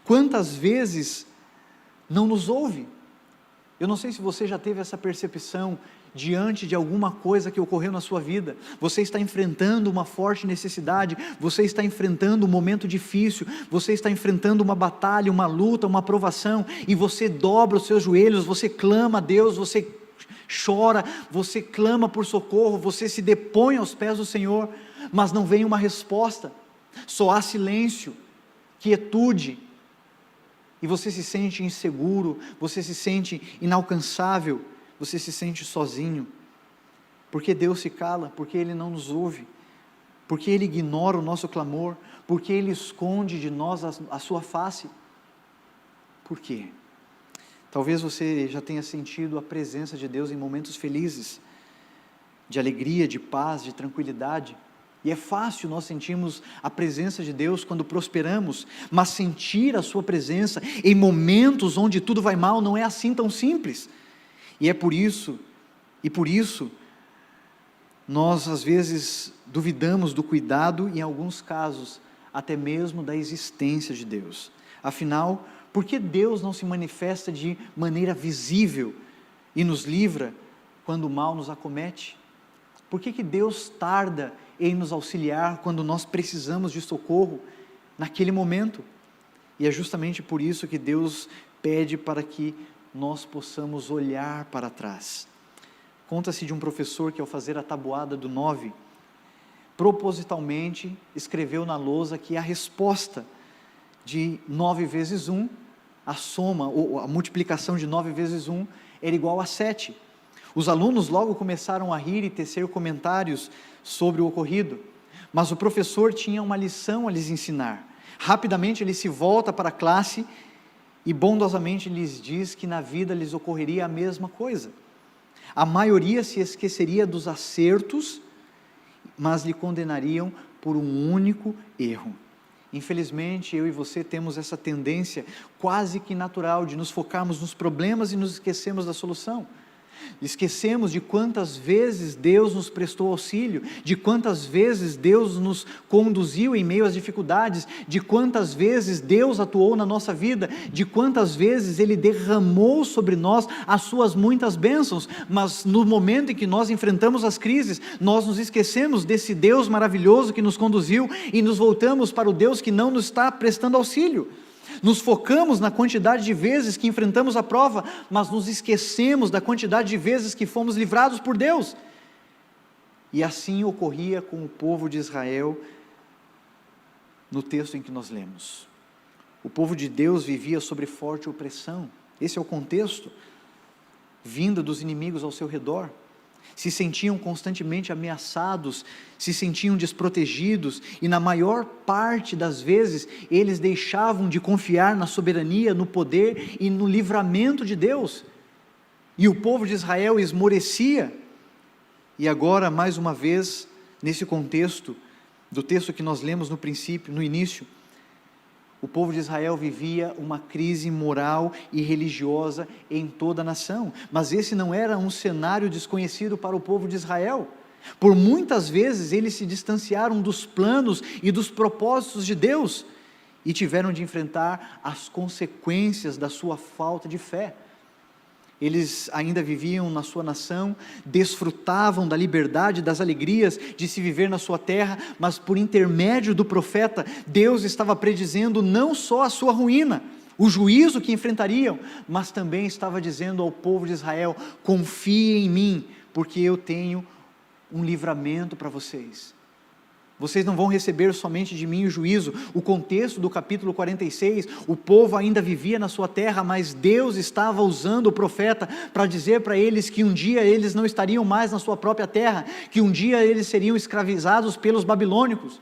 Speaker 11: Quantas vezes não nos ouve? Eu não sei se você já teve essa percepção diante de alguma coisa que ocorreu na sua vida. Você está enfrentando uma forte necessidade, você está enfrentando um momento difícil, você está enfrentando uma batalha, uma luta, uma provação, e você dobra os seus joelhos, você clama a Deus, você chora, você clama por socorro, você se depõe aos pés do Senhor, mas não vem uma resposta, só há silêncio, quietude, e você se sente inseguro, você se sente inalcançável, você se sente sozinho. Porque Deus se cala? Porque Ele não nos ouve, porque Ele ignora o nosso clamor, porque Ele esconde de nós a sua face. Por quê? Talvez você já tenha sentido a presença de Deus em momentos felizes, de alegria, de paz, de tranquilidade, e é fácil nós sentirmos a presença de Deus quando prosperamos, mas sentir a sua presença em momentos onde tudo vai mal não é assim tão simples. E por isso, nós às vezes duvidamos do cuidado e em alguns casos, até mesmo da existência de Deus. Afinal, por que Deus não se manifesta de maneira visível e nos livra quando o mal nos acomete? Por que Deus tarda em nos auxiliar quando nós precisamos de socorro naquele momento? E é justamente por isso que Deus pede para que nós possamos olhar para trás. Conta-se de um professor que, ao fazer a tabuada do 9, propositalmente escreveu na lousa que a resposta de 9 vezes 1, a soma, ou a multiplicação de 9 vezes 1, era igual a 7. Os alunos logo começaram a rir e tecer comentários sobre o ocorrido, mas o professor tinha uma lição a lhes ensinar. Rapidamente ele se volta para a classe e bondosamente lhes diz que na vida lhes ocorreria a mesma coisa. A maioria se esqueceria dos acertos, mas lhe condenariam por um único erro. Infelizmente, eu e você temos essa tendência quase que natural de nos focarmos nos problemas e nos esquecemos da solução. Esquecemos de quantas vezes Deus nos prestou auxílio, de quantas vezes Deus nos conduziu em meio às dificuldades, de quantas vezes Deus atuou na nossa vida, de quantas vezes Ele derramou sobre nós as suas muitas bênçãos, mas no momento em que nós enfrentamos as crises, nós nos esquecemos desse Deus maravilhoso que nos conduziu e nos voltamos para o Deus que não nos está prestando auxílio. Nos focamos na quantidade de vezes que enfrentamos a prova, mas nos esquecemos da quantidade de vezes que fomos livrados por Deus. E assim ocorria com o povo de Israel no texto em que nós lemos. O povo de Deus vivia sob forte opressão, esse é o contexto, vinda dos inimigos ao seu redor. Se sentiam constantemente ameaçados, se sentiam desprotegidos, e na maior parte das vezes, eles deixavam de confiar na soberania, no poder e no livramento de Deus, e o povo de Israel esmorecia. E agora, mais uma vez, nesse contexto, do texto que nós lemos no princípio, no início, o povo de Israel vivia uma crise moral e religiosa em toda a nação, mas esse não era um cenário desconhecido para o povo de Israel. Por muitas vezes eles se distanciaram dos planos e dos propósitos de Deus e tiveram de enfrentar as consequências da sua falta de fé. Eles ainda viviam na sua nação, desfrutavam da liberdade, das alegrias de se viver na sua terra, mas por intermédio do profeta, Deus estava predizendo não só a sua ruína, o juízo que enfrentariam, mas também estava dizendo ao povo de Israel: confiem em mim, porque eu tenho um livramento para vocês. Vocês não vão receber somente de mim o juízo. O contexto do capítulo 46, o povo ainda vivia na sua terra, mas Deus estava usando o profeta para dizer para eles que um dia eles não estariam mais na sua própria terra, que um dia eles seriam escravizados pelos babilônicos.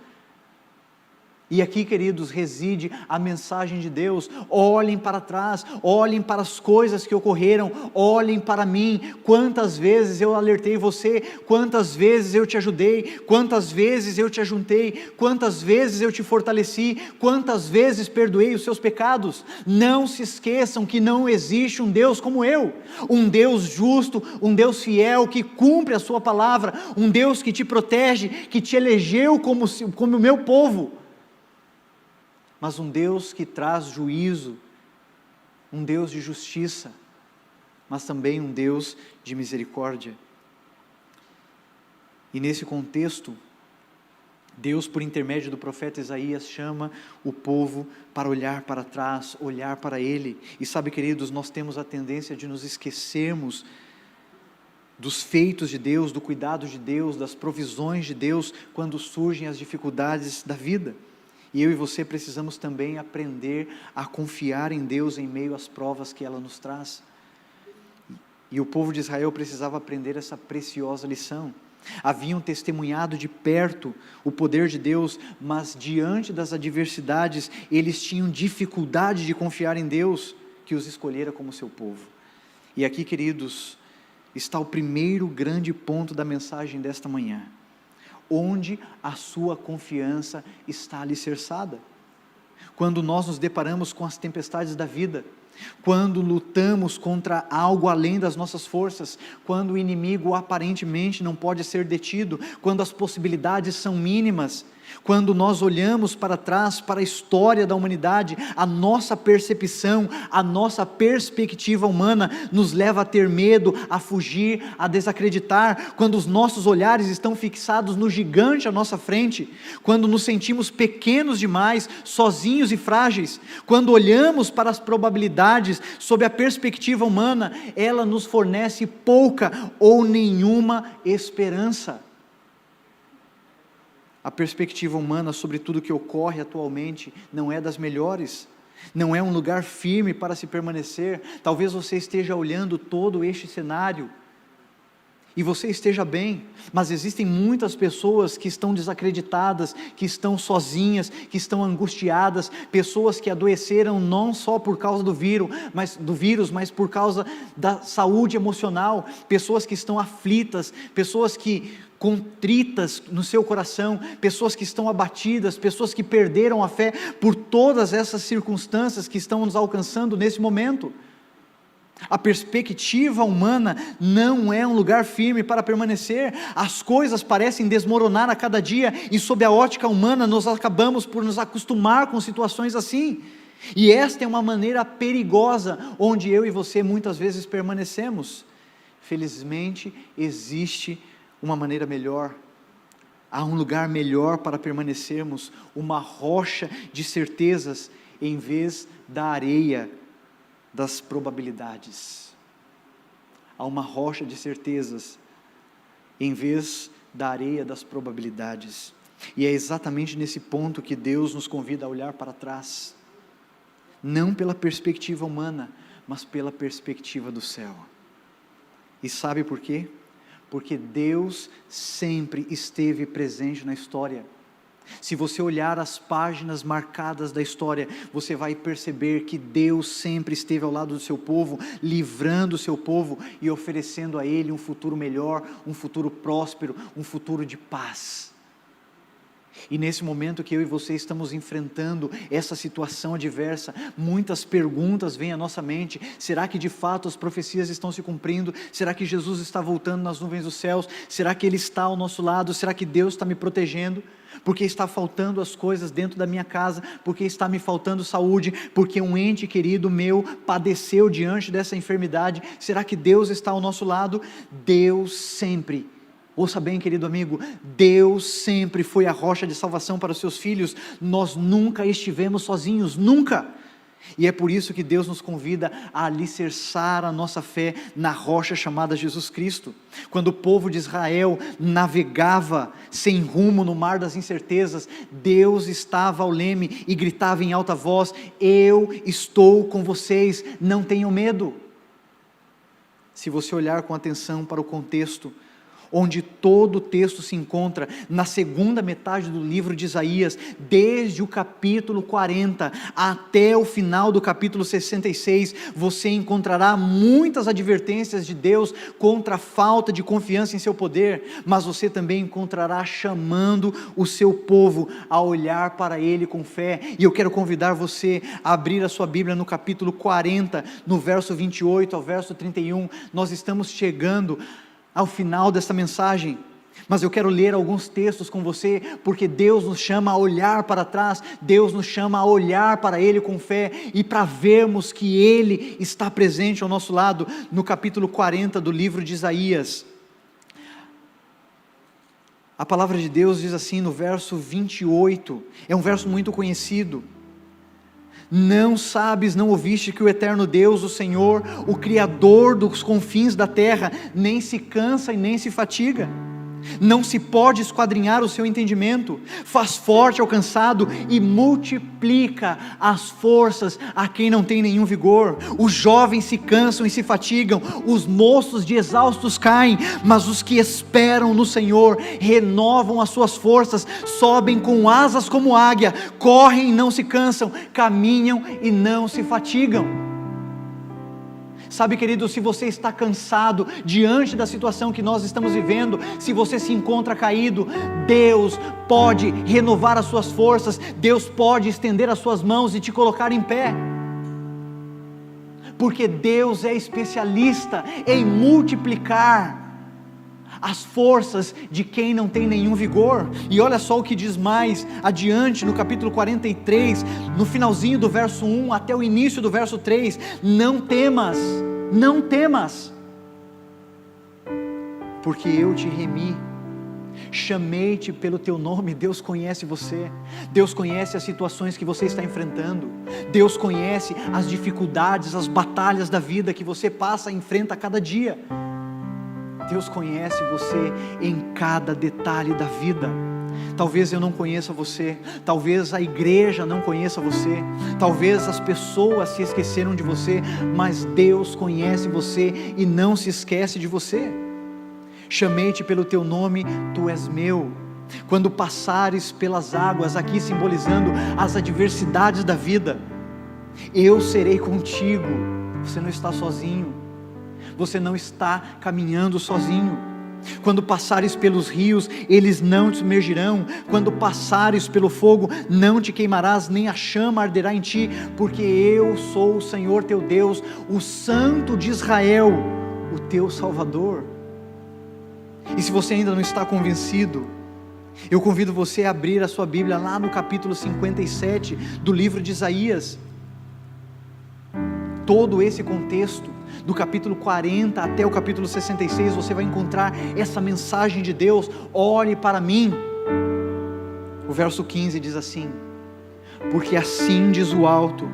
Speaker 11: E aqui, queridos, reside a mensagem de Deus. Olhem para trás, olhem para as coisas que ocorreram, olhem para mim. Quantas vezes eu alertei você, quantas vezes eu te ajudei, quantas vezes eu te ajuntei, quantas vezes eu te fortaleci, quantas vezes perdoei os seus pecados. Não se esqueçam que não existe um Deus como eu, um Deus justo, um Deus fiel, que cumpre a sua palavra, um Deus que te protege, que te elegeu como o meu povo, mas um Deus que traz juízo, um Deus de justiça, mas também um Deus de misericórdia. E nesse contexto, Deus, por intermédio do profeta Isaías, chama o povo para olhar para trás, olhar para Ele. E sabe, queridos, nós temos a tendência de nos esquecermos dos feitos de Deus, do cuidado de Deus, das provisões de Deus, quando surgem as dificuldades da vida. E eu e você precisamos também aprender a confiar em Deus em meio às provas que ela nos traz. E o povo de Israel precisava aprender essa preciosa lição. Haviam testemunhado de perto o poder de Deus, mas diante das adversidades, eles tinham dificuldade de confiar em Deus, que os escolhera como seu povo. E aqui, queridos, está o primeiro grande ponto da mensagem desta manhã. Onde a sua confiança está alicerçada? Quando nós nos deparamos com as tempestades da vida, quando lutamos contra algo além das nossas forças, quando o inimigo aparentemente não pode ser detido, quando as possibilidades são mínimas, quando nós olhamos para trás, para a história da humanidade, a nossa percepção, a nossa perspectiva humana nos leva a ter medo, a fugir, a desacreditar, quando os nossos olhares estão fixados no gigante à nossa frente, quando nos sentimos pequenos demais, sozinhos e frágeis, quando olhamos para as probabilidades sob a perspectiva humana, ela nos fornece pouca ou nenhuma esperança. A perspectiva humana sobre tudo que ocorre atualmente não é das melhores, não é um lugar firme para se permanecer. Talvez você esteja olhando todo este cenário e você esteja bem, mas existem muitas pessoas que estão desacreditadas, que estão sozinhas, que estão angustiadas, pessoas que adoeceram não só por causa do vírus, mas por causa da saúde emocional, pessoas que estão aflitas, pessoas que contritas no seu coração, pessoas que estão abatidas, pessoas que perderam a fé por todas essas circunstâncias que estão nos alcançando nesse momento. A perspectiva humana não é um lugar firme para permanecer, as coisas parecem desmoronar a cada dia, e sob a ótica humana nós acabamos por nos acostumar com situações assim, e esta é uma maneira perigosa, onde eu e você muitas vezes permanecemos. Felizmente existe uma maneira melhor, há um lugar melhor para permanecermos, uma rocha de certezas, em vez da areia das probabilidades. Há uma rocha de certezas, em vez da areia das probabilidades. E é exatamente nesse ponto que Deus nos convida a olhar para trás, não pela perspectiva humana, mas pela perspectiva do céu. E sabe por quê? Porque Deus sempre esteve presente na história. Se você olhar as páginas marcadas da história, você vai perceber que Deus sempre esteve ao lado do seu povo, livrando o seu povo e oferecendo a ele um futuro melhor, um futuro próspero, um futuro de paz. E nesse momento que eu e você estamos enfrentando essa situação adversa, muitas perguntas vêm à nossa mente. Será que de fato as profecias estão se cumprindo? Será que Jesus está voltando nas nuvens dos céus? Será que Ele está ao nosso lado? Será que Deus está me protegendo? Porque está faltando as coisas dentro da minha casa? Porque está me faltando saúde? Porque um ente querido meu padeceu diante dessa enfermidade? Será que Deus está ao nosso lado? Deus sempre, ouça bem, querido amigo, Deus sempre foi a rocha de salvação para os seus filhos. Nós nunca estivemos sozinhos, nunca. E é por isso que Deus nos convida a alicerçar a nossa fé na rocha chamada Jesus Cristo. Quando o povo de Israel navegava sem rumo no mar das incertezas, Deus estava ao leme e gritava em alta voz: eu estou com vocês, não tenham medo. Se você olhar com atenção para o contexto, onde todo o texto se encontra, na segunda metade do livro de Isaías, desde o capítulo 40 até o final do capítulo 66, você encontrará muitas advertências de Deus contra a falta de confiança em seu poder, mas você também encontrará chamando o seu povo a olhar para Ele com fé. E eu quero convidar você a abrir a sua Bíblia no capítulo 40, no verso 28 ao verso 31, nós estamos chegando ao final desta mensagem, mas eu quero ler alguns textos com você, porque Deus nos chama a olhar para trás, Deus nos chama a olhar para Ele com fé, e para vermos que Ele está presente ao nosso lado, no capítulo 40 do livro de Isaías. A palavra de Deus diz assim no verso 28, é um verso muito conhecido: não sabes, não ouviste que o eterno Deus, o Senhor, o Criador dos confins da terra, nem se cansa e nem se fatiga? Não se pode esquadrinhar o seu entendimento, faz forte ao cansado e multiplica as forças a quem não tem nenhum vigor. Os jovens se cansam e se fatigam, os moços de exaustos caem, mas os que esperam no Senhor renovam as suas forças, sobem com asas como águia, correm e não se cansam, caminham e não se fatigam. Sabe, querido, se você está cansado diante da situação que nós estamos vivendo, se você se encontra caído, Deus pode renovar as suas forças, Deus pode estender as suas mãos e te colocar em pé, porque Deus é especialista em multiplicar as forças de quem não tem nenhum vigor. E olha só o que diz mais adiante no capítulo 43, no finalzinho do verso 1 até o início do verso 3, não temas, porque eu te remi, chamei-te pelo teu nome. Deus conhece você, Deus conhece as situações que você está enfrentando, Deus conhece as dificuldades, as batalhas da vida que você passa e enfrenta a cada dia. Deus conhece você em cada detalhe da vida. Talvez eu não conheça você, talvez a igreja não conheça você, talvez as pessoas se esqueceram de você, mas Deus conhece você e não se esquece de você. Chamei-te pelo teu nome, tu és meu. Quando passares pelas águas, aqui simbolizando as adversidades da vida, eu serei contigo. Você não está sozinho, você não está caminhando sozinho. Quando passares pelos rios, eles não te submergirão. Quando passares pelo fogo, não te queimarás, nem a chama arderá em ti, porque eu sou o Senhor teu Deus, o Santo de Israel, o teu Salvador. E se você ainda não está convencido, eu convido você a abrir a sua Bíblia lá no capítulo 57 do livro de Isaías. Todo esse contexto, do capítulo 40 até o capítulo 66, você vai encontrar essa mensagem de Deus: olhe para mim. O verso 15 diz assim: porque assim diz o alto,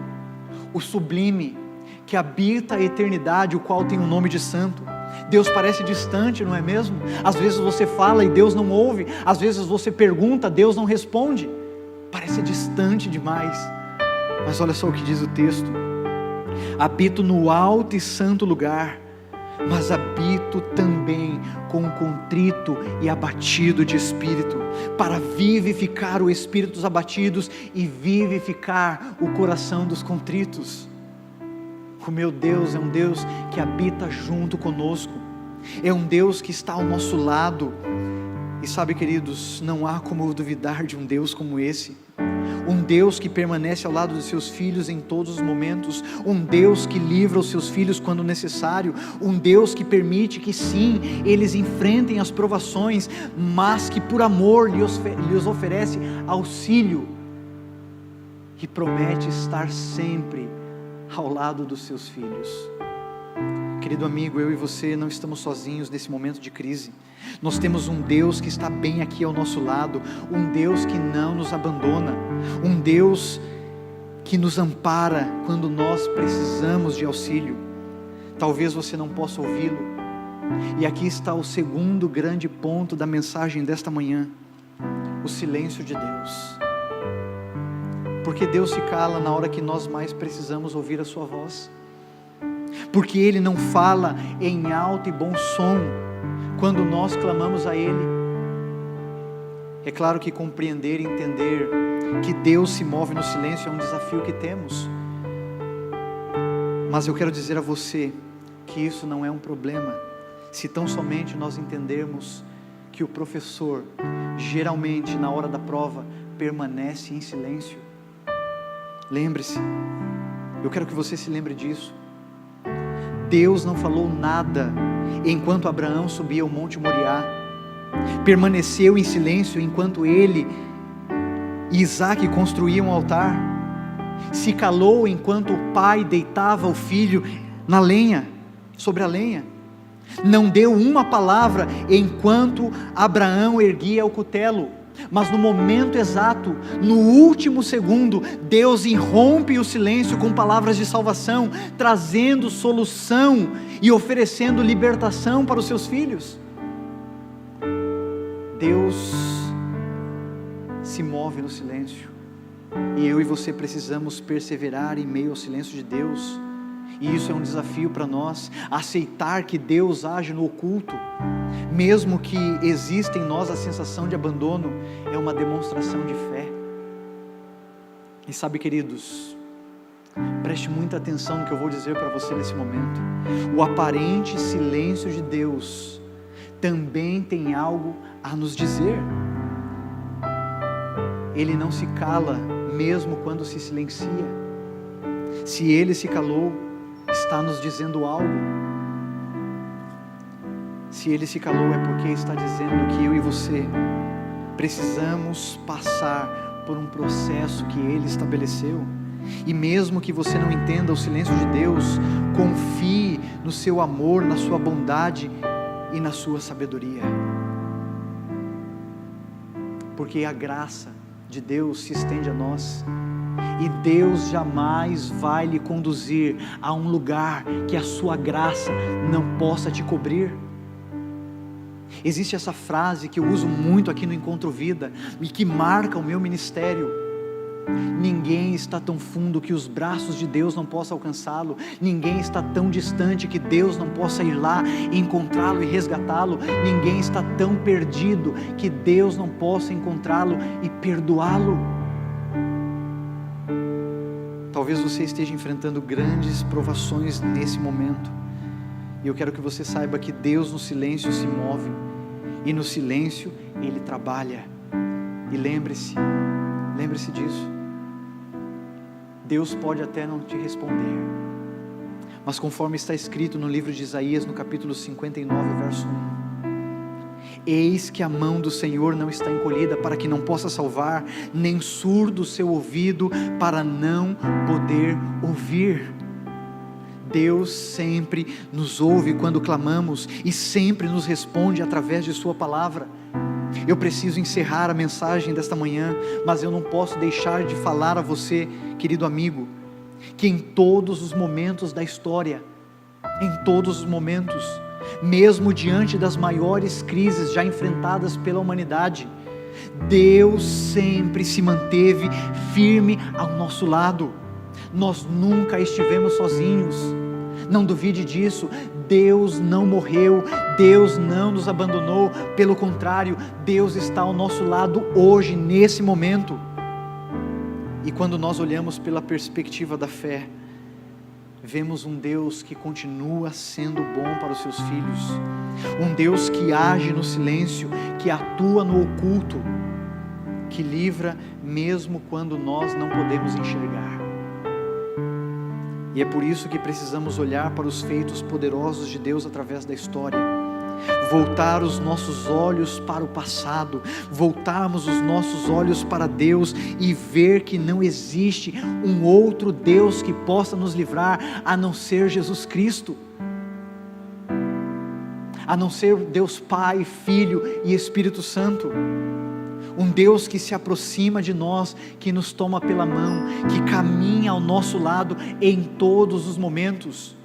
Speaker 11: o sublime, que habita a eternidade, o qual tem o nome de santo. Deus parece distante, não é mesmo? Às vezes você fala e Deus não ouve, às vezes você pergunta, Deus não responde, parece distante demais. Mas olha só o que diz o texto: habito no alto e santo lugar, mas habito também com o contrito e abatido de espírito, para vivificar o espírito dos abatidos e vivificar o coração dos contritos. O meu Deus é um Deus que habita junto conosco, é um Deus que está ao nosso lado. E sabe, queridos, não há como duvidar de um Deus como esse. Um Deus que permanece ao lado dos seus filhos em todos os momentos, um Deus que livra os seus filhos quando necessário, um Deus que permite que sim, eles enfrentem as provações, mas que por amor lhes oferece auxílio, e promete estar sempre ao lado dos seus filhos. Querido amigo, eu e você não estamos sozinhos nesse momento de crise. Nós temos um Deus que está bem aqui ao nosso lado, um Deus que não nos abandona, um Deus que nos ampara quando nós precisamos de auxílio. Talvez você não possa ouvi-lo, e aqui está o segundo grande ponto da mensagem desta manhã: o silêncio de Deus. Porque Deus se cala na hora que nós mais precisamos ouvir a sua voz, porque Ele não fala em alto e bom som quando nós clamamos a Ele. É claro que compreender e entender que Deus se move no silêncio é um desafio que temos. Mas eu quero dizer a você que isso não é um problema, se tão somente nós entendermos que o professor, geralmente na hora da prova, permanece em silêncio. Lembre-se, eu quero que você se lembre disso. Deus não falou nada enquanto Abraão subia o Monte Moriá. Permaneceu em silêncio enquanto ele e Isaac construíam um altar. Se calou enquanto o pai deitava o filho na lenha, sobre a lenha. Não deu uma palavra enquanto Abraão erguia o cutelo. Mas no momento exato, no último segundo, Deus irrompe o silêncio com palavras de salvação, trazendo solução e oferecendo libertação para os seus filhos. Deus se move no silêncio, e eu e você precisamos perseverar em meio ao silêncio de Deus. E isso é um desafio para nós, aceitar que Deus age no oculto, mesmo que exista em nós a sensação de abandono, é uma demonstração de fé. E sabe, queridos, preste muita atenção no que eu vou dizer para você nesse momento. O aparente silêncio de Deus também tem algo a nos dizer. Ele não se cala mesmo quando se silencia. Se Ele se calou, está nos dizendo algo. Se Ele se calou, é porque está dizendo que eu e você precisamos passar por um processo que Ele estabeleceu. E mesmo que você não entenda o silêncio de Deus, confie no seu amor, na sua bondade e na sua sabedoria. Porque a graça de Deus se estende a nós. E Deus jamais vai lhe conduzir a um lugar que a sua graça não possa te cobrir. Existe essa frase que eu uso muito aqui no Encontro Vida e que marca o meu ministério: ninguém está tão fundo que os braços de Deus não possam alcançá-lo. Ninguém está tão distante que Deus não possa ir lá, encontrá-lo e resgatá-lo. Ninguém está tão perdido que Deus não possa encontrá-lo e perdoá-lo. Talvez você esteja enfrentando grandes provações nesse momento, e eu quero que você saiba que Deus no silêncio se move, e no silêncio Ele trabalha. E lembre-se disso. Deus pode até não te responder, mas conforme está escrito no livro de Isaías, no capítulo 59, verso 1, eis que a mão do Senhor não está encolhida para que não possa salvar, nem surdo o seu ouvido para não poder ouvir. Deus sempre nos ouve quando clamamos e sempre nos responde através de sua palavra. Eu preciso encerrar a mensagem desta manhã, mas eu não posso deixar de falar a você, querido amigo, que em todos os momentos da história, em todos os momentos, mesmo diante das maiores crises já enfrentadas pela humanidade, Deus sempre se manteve firme ao nosso lado. Nós nunca estivemos sozinhos. Não duvide disso. Deus não morreu, Deus não nos abandonou, pelo contrário, Deus está ao nosso lado hoje, nesse momento. E quando nós olhamos pela perspectiva da fé, vemos um Deus que continua sendo bom para os seus filhos, um Deus que age no silêncio, que atua no oculto, que livra mesmo quando nós não podemos enxergar. E é por isso que precisamos olhar para os feitos poderosos de Deus através da história, voltar os nossos olhos para o passado, voltarmos os nossos olhos para Deus e ver que não existe um outro Deus que possa nos livrar a não ser Jesus Cristo, a não ser Deus Pai, Filho e Espírito Santo. Um Deus que se aproxima de nós, que nos toma pela mão, que caminha ao nosso lado em todos os momentos.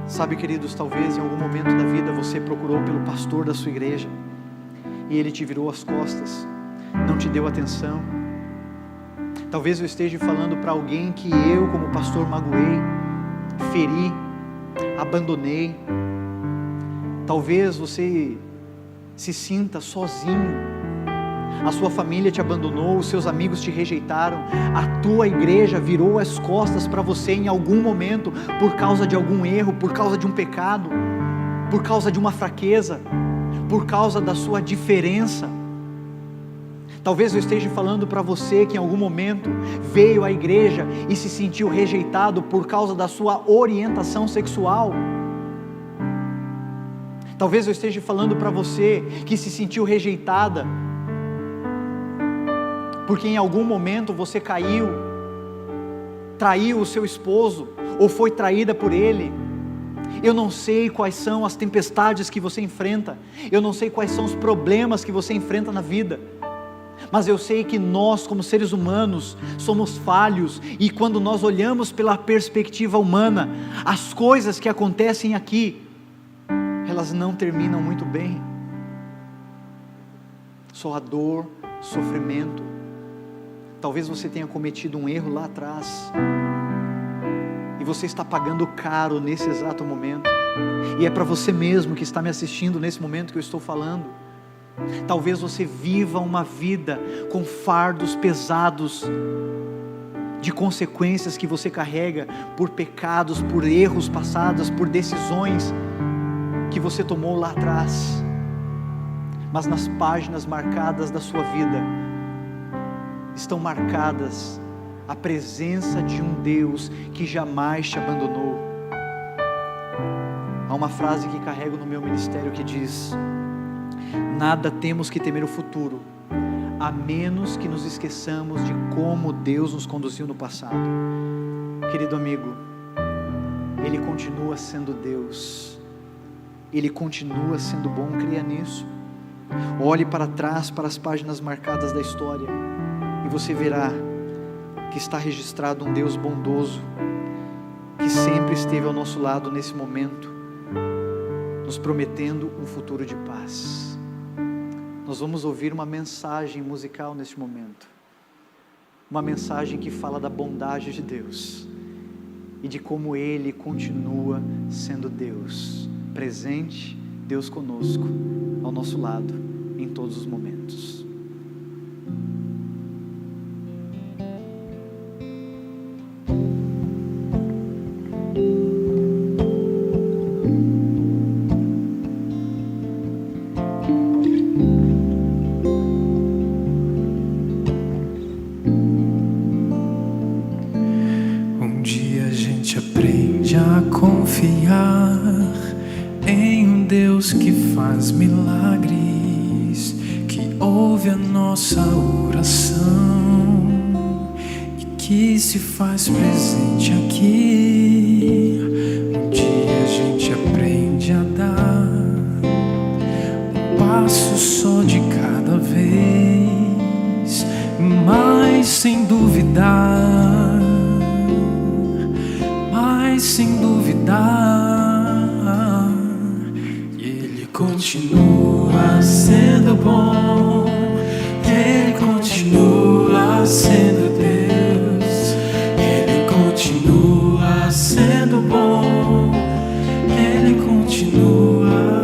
Speaker 11: Sabe, queridos, talvez em algum momento da vida você procurou pelo pastor da sua igreja e ele te virou as costas, não te deu atenção. Talvez eu esteja falando para alguém que eu, como pastor, magoei, feri, abandonei. Talvez você se sinta sozinho. A sua família te abandonou, os seus amigos te rejeitaram, a tua igreja virou as costas para você em algum momento, por causa de algum erro, por causa de um pecado, por causa de uma fraqueza, por causa da sua diferença. Talvez eu esteja falando para você que em algum momento veio à igreja e se sentiu rejeitado por causa da sua orientação sexual. Talvez eu esteja falando para você que se sentiu rejeitada porque em algum momento você caiu, traiu o seu esposo ou foi traída por ele. Eu não sei quais são as tempestades que você enfrenta, eu não sei quais são os problemas que você enfrenta na vida, mas eu sei que nós, como seres humanos, somos falhos, e quando nós olhamos pela perspectiva humana, as coisas que acontecem aqui, elas não terminam muito bem. Só a dor, sofrimento. Talvez você tenha cometido um erro lá atrás, e você está pagando caro nesse exato momento, e é para você mesmo que está me assistindo nesse momento que eu estou falando. Talvez você viva uma vida com fardos pesados, de consequências que você carrega, por pecados, por erros passados, por decisões que você tomou lá atrás, mas nas páginas marcadas da sua vida, estão marcadas a presença de um Deus que jamais te abandonou. Há uma frase que carrego no meu ministério que diz: nada temos que temer o futuro, a menos que nos esqueçamos de como Deus nos conduziu no passado. Querido amigo, Ele continua sendo Deus, Ele continua sendo bom, creia nisso. Olhe para trás, para as páginas marcadas da história, e você verá que está registrado um Deus bondoso, que sempre esteve ao nosso lado nesse momento, nos prometendo um futuro de paz. Nós vamos ouvir uma mensagem musical neste momento, uma mensagem que fala da bondade de Deus, e de como Ele continua sendo Deus, presente, Deus conosco, ao nosso lado, em todos os momentos.
Speaker 2: Um dia a gente aprende a confiar em um Deus que faz milagres, que ouve a nossa oração e que se faz presente aqui. Um dia a gente aprende a dar um passo só de cada vez, mas sem duvidar, sem duvidar, Ele continua sendo bom, Ele continua sendo Deus, Ele continua sendo bom, Ele continua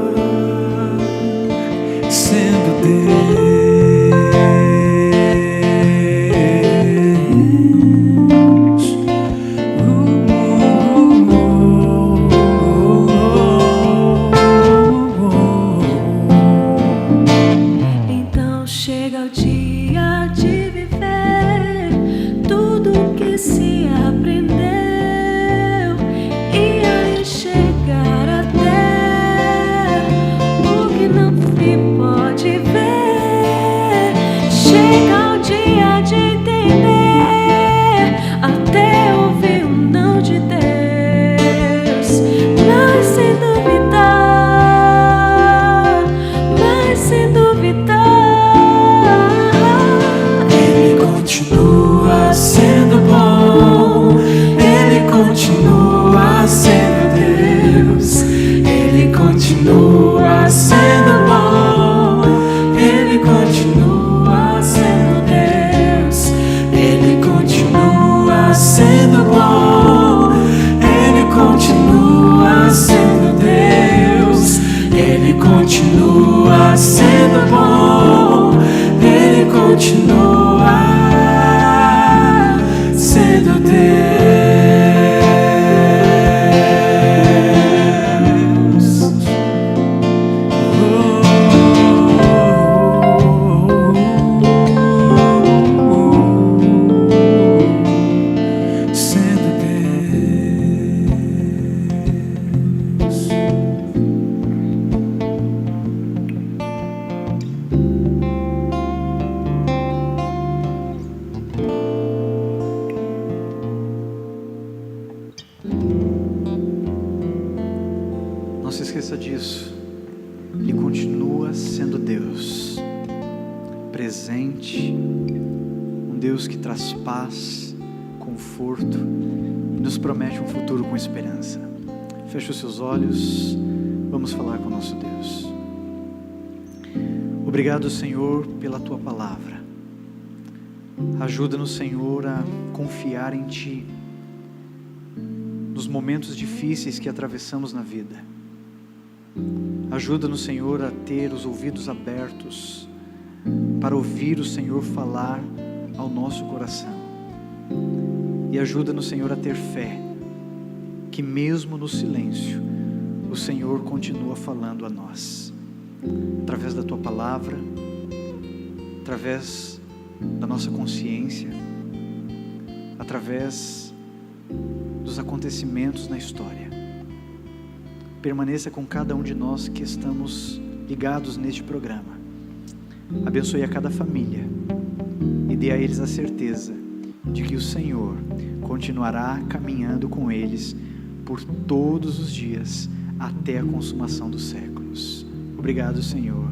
Speaker 2: sendo Deus. Ele
Speaker 11: esqueça disso. Ele continua sendo Deus, presente, um Deus que traz paz, conforto e nos promete um futuro com esperança. Feche os seus olhos, vamos falar com o nosso Deus. Obrigado, Senhor, pela Tua palavra. Ajuda-nos, Senhor, a confiar em Ti nos momentos difíceis que atravessamos na vida. Ajuda-nos, Senhor, a ter os ouvidos abertos para ouvir o Senhor falar ao nosso coração. E ajuda-nos, Senhor, a ter fé que mesmo no silêncio o Senhor continua falando a nós, através da Tua palavra, através da nossa consciência, através dos acontecimentos na história. Permaneça com cada um de nós que estamos ligados neste programa. Abençoe a cada família e dê a eles a certeza de que o Senhor continuará caminhando com eles por todos os dias até a consumação dos séculos. Obrigado, Senhor.